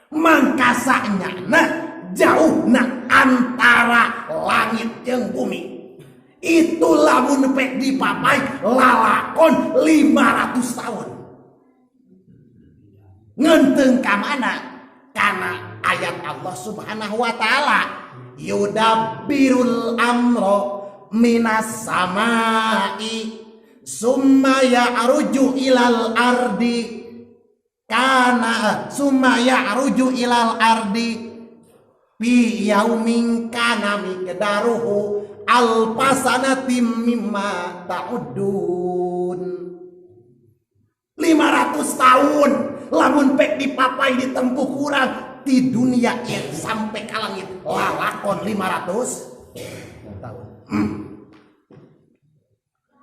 mangkasanya jauh antara langit jeung bumi itu lamun pek dipapai lalakon 500 tahun ngenteung ka mana kana ayat Allah Subhanahu wa taala yudabbirul amro minas samai summa ya'ruju ilal ardi kana summa ya'ruju ilal ardi fi yaumin kana miqdaruhu alfasanatim mimma ta'udun 500 tahun lamun pek dipapai ditempuh kurang di dunia ini sampai ka langit lalakon 500 tahun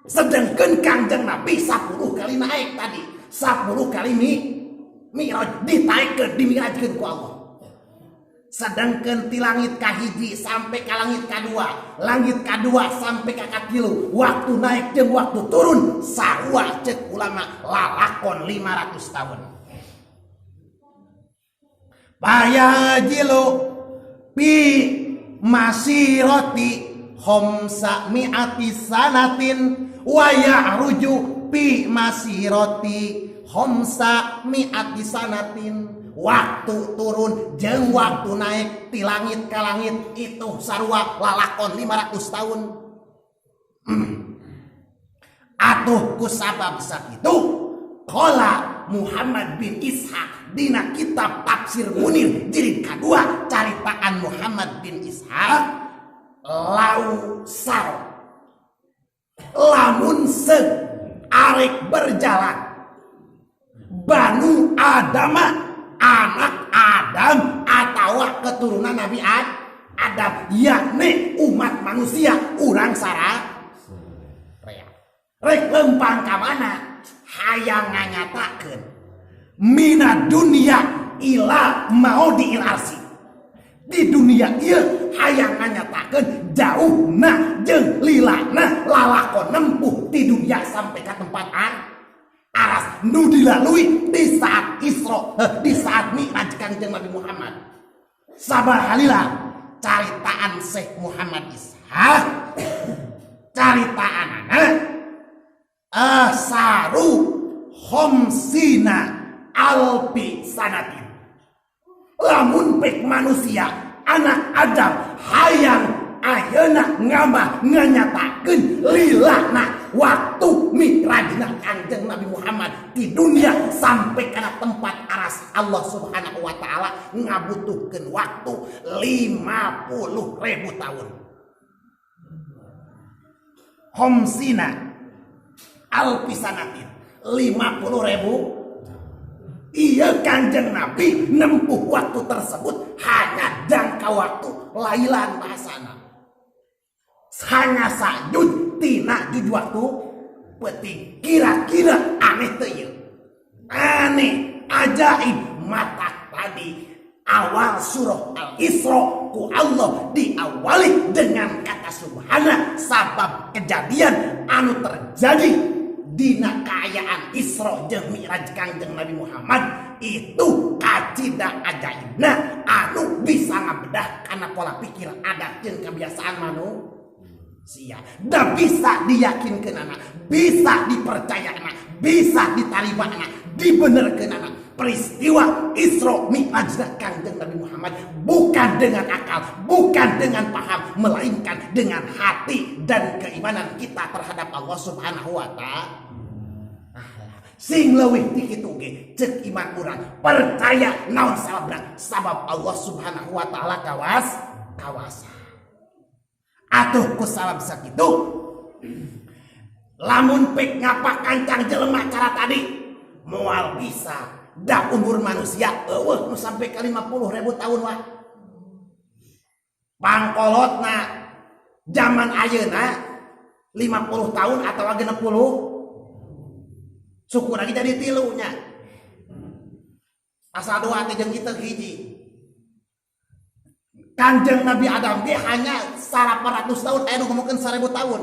sedangkan Kangjeng Nabi 10 kali naik tadi 10 kali Mi'raj ditaikeun dimi'rajkeun ku Allah sedangkan ti langit kahiji sampai ka langit kadua langit kadua sampai ka katilu waktu naik jeung waktu turun sarua ceuk ulama lalakon 500 tahun payajilu pi masirati khamsa mi'ati sanatin wa ya'ruju pi masirati khamsa mi'ati sanatin waktu turun jeung waktu naik ti langit ka langit itu sarua lalakon 500 tahun atuh ku sabab sakitu qala Muhammad bin Ishaq dina kitab tafsir Munir jilid kadua caritaan Muhammad bin Ishaq lau sar lamun seug arek berjalan Banu Adama anak Adam atawa keturunan Nabi Adam yakni umat manusia urang sara rek lempang ka mana hayang nganyatakeun mina dunia ila maudi arsi di dunia ieu hayang nganyatakeun jauhna jeung lilana lalakon nempuh ti dunia sampai ka tempat aras nu dilalui di saat Isra di saat Mi'raj Kangjeng Nabi Muhammad sabahalila caritaan Syekh Muhammad Ishaq caritaanana saru khomsina alfi sanatin lamun pek manusia anak Adam hayang ayeuna ngambah nganyatakeun lilana waktu Mi'rajna Kangjeng Nabi Muhammad di dunia sampai kana tempat aras Allah Subhanahu wa taala ngabutuhkeun waktu 50.000 tahun khamsina alfisanatin 50.000 iya Kangjeng Nabi nempuh waktu tersebut hanya jangka waktu lailan bahasana hanya sajud tina juj waktu peuting kira-kira aneh teu ieu aneh ajaib mata tadi Awal surah Al-Isra ku Allah diawali dengan kata subhana, sabab kejadian anu terjadi dina kaayaan Isra jeung Mi'raj Kangjeng Nabi Muhammad itu kacida ajaibna anu bisa ngabedah kana pola pikir adat jeung kebiasaan manusia. Da bisa diyakinkeun anak, bisa dipercayaan, bisa ditaribaan, dibenerkeun anak. Peristiwa Isra Mi'raj Kangjeng Nabi Muhammad bukan dengan akal, bukan dengan paham, melainkan dengan hati dan keimanan kita terhadap Allah Subhanahu wa Ta'ala. Sing leuwih ti kitu ge ceuk iman urang percaya naon sababna, sabab Allah Subhanahu wa Ta'ala kawasa. Atuh ku sabab sakitu lamun pek ngapa kancang jelema cara tadi moal bisa da umur manusia eueuh nu sampai ka 50.000 tahun wah. Pangkolotna zaman ayeuna 50 tahun atau 60 syukur lagi jadi 3 nya. Asal doa teh jeung kitu hiji. Kanjeng Nabi Adam dia hanya 800 tahun, aya nu ngomongkeun 1000 tahun.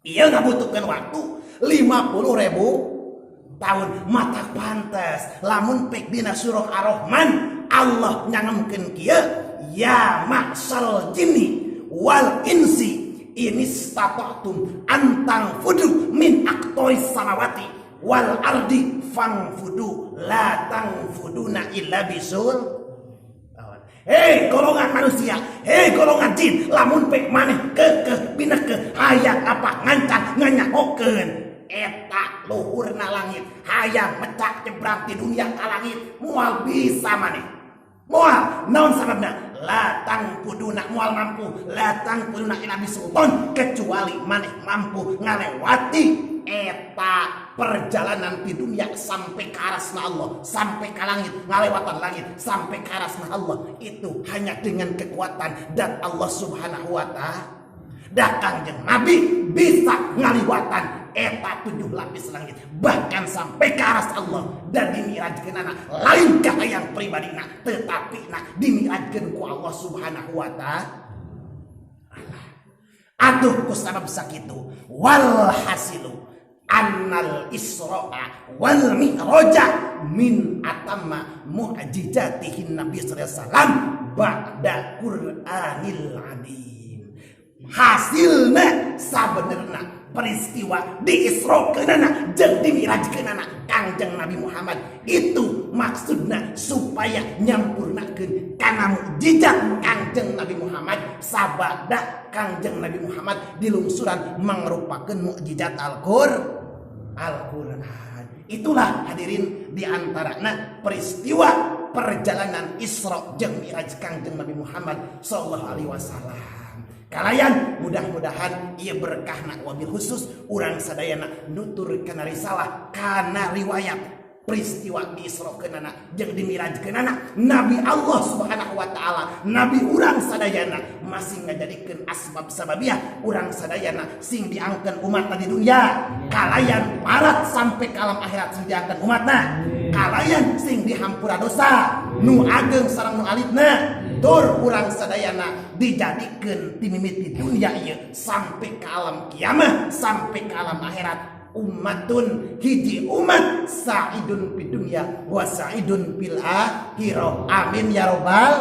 Ieu ngabutuhkeun waktu 50.000 tahun. Mata pantas lamun pek dina surah Ar-Rahman Allah nyangemkeun kieu, ya maksal jinni wal insi inistata'tum antang fudu min aqtoris samawati wal ardi fangfudu la tangfuduna illa bisul. Hei golongan manusia, hei golongan jin, lamun pek maneh kekeh binekeh hayang apa ngancan nganyahokeun eta luhurna langit, hayang mecak jebrang ti dunia ka langit, moal bisa maneh. Moal naon sababna? La tangfuduna, moal mampu, la tangfuduna ila bisultan, kecuali maneh mampu ngalewati eta perjalanan di dunia sampai ke arasna Allah, sampai ke langit, ngalewatan langit sampai ke arasna Allah, itu hanya dengan kekuatan dan Allah Subhanahu wa Ta'ala. Da Kangjeng Nabi bisa ngaliwatan eta 7 lapis langit, bahkan sampai ke aras Allah dan dimi'rajkeun anak lain ka hayang pribadina, tetapi dimi'rajkeun ku Allah Subhanahu wa Ta'ala. Aduh ku sabab sakitu wal hasilu annal Isra'a wal Mi'raja min atamma mu'jizatihin Nabi sallallahu alaihi wasallam ba'da Qur'anil Azim. Hasilna sabenerna peristiwa di Isra keunana jeung di Mi'raj keunana Kangjeng Nabi Muhammad itu maksudna supaya nyampurnakeun kana mukjizat Kangjeng Nabi Muhammad sabada Kangjeng Nabi Muhammad dilungsuran mangrupakeun mukjizat Al-Qur'an. Itulah hadirin di antarana peristiwa perjalanan Isra jeung Mi'raj Kangjeng Nabi Muhammad sallallahu alaihi wasallam. Kalayan mudah-mudahan ieu berkahna wabil khusus urang sadayana nuturkeun risalah kana riwayat peristiwa di Isra keunana jeung di Mi'raj keunana Nabi Allah Subhanahu wa Ta'ala, Nabi urang sadayana masih ngajadikeun asbab sababiah urang sadayana sing diangkeun umatna di dunia, kalayan parat sampai ke alam akhirat sing diangkeun umatna, kalayan sing dihampura dosa nu ageng sareng nu alitna, tur urang sadayana dijadikeun ti mimiti dunia ieu sampai ke alam kiamah, sampai ke alam akhirat ummatun hiji umat sa'idun fid dunya wa sa'idun fil akhirah. Amin ya rabbal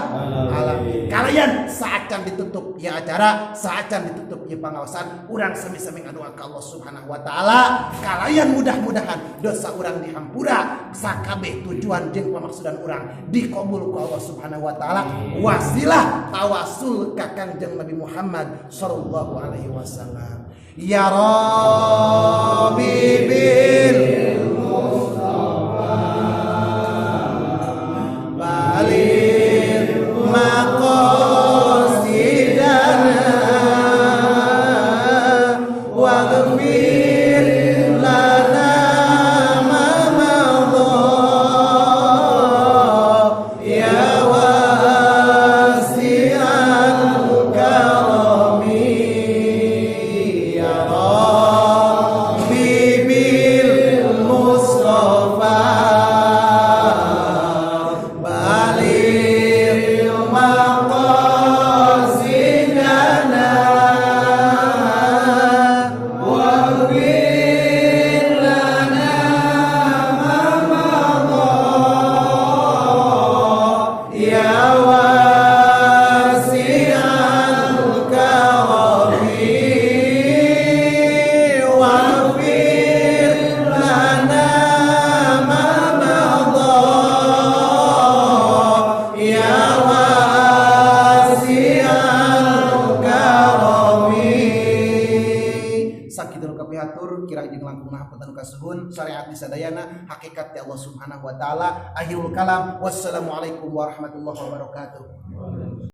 alamin. Kalian saacan ditutup ya acara, saacan ditutup ya pangaosan, urang sami-sami ngadoa ka Allah Subhanahu wa Ta'ala kalian mudah-mudahan dosa urang dihampura, sakabeh tujuan jeung pamaksudan urang dikabul ku Allah Subhanahu wa Ta'ala, wasilah tawasul ka Kangjeng Nabi Muhammad sallallahu alaihi wasallam. Ya Rabbi bil Mustafa baligh maqasidana waghfir lana ma madha ya wasi'al karami. Ya Rabbi bil sakitu kapihatur kira jeung langkung hapunten kasuhun syariat disadayana hakikat ti Allah Subhanahu wa taala. Akhirul kalam wassalamualaikum warahmatullahi wabarakatuh.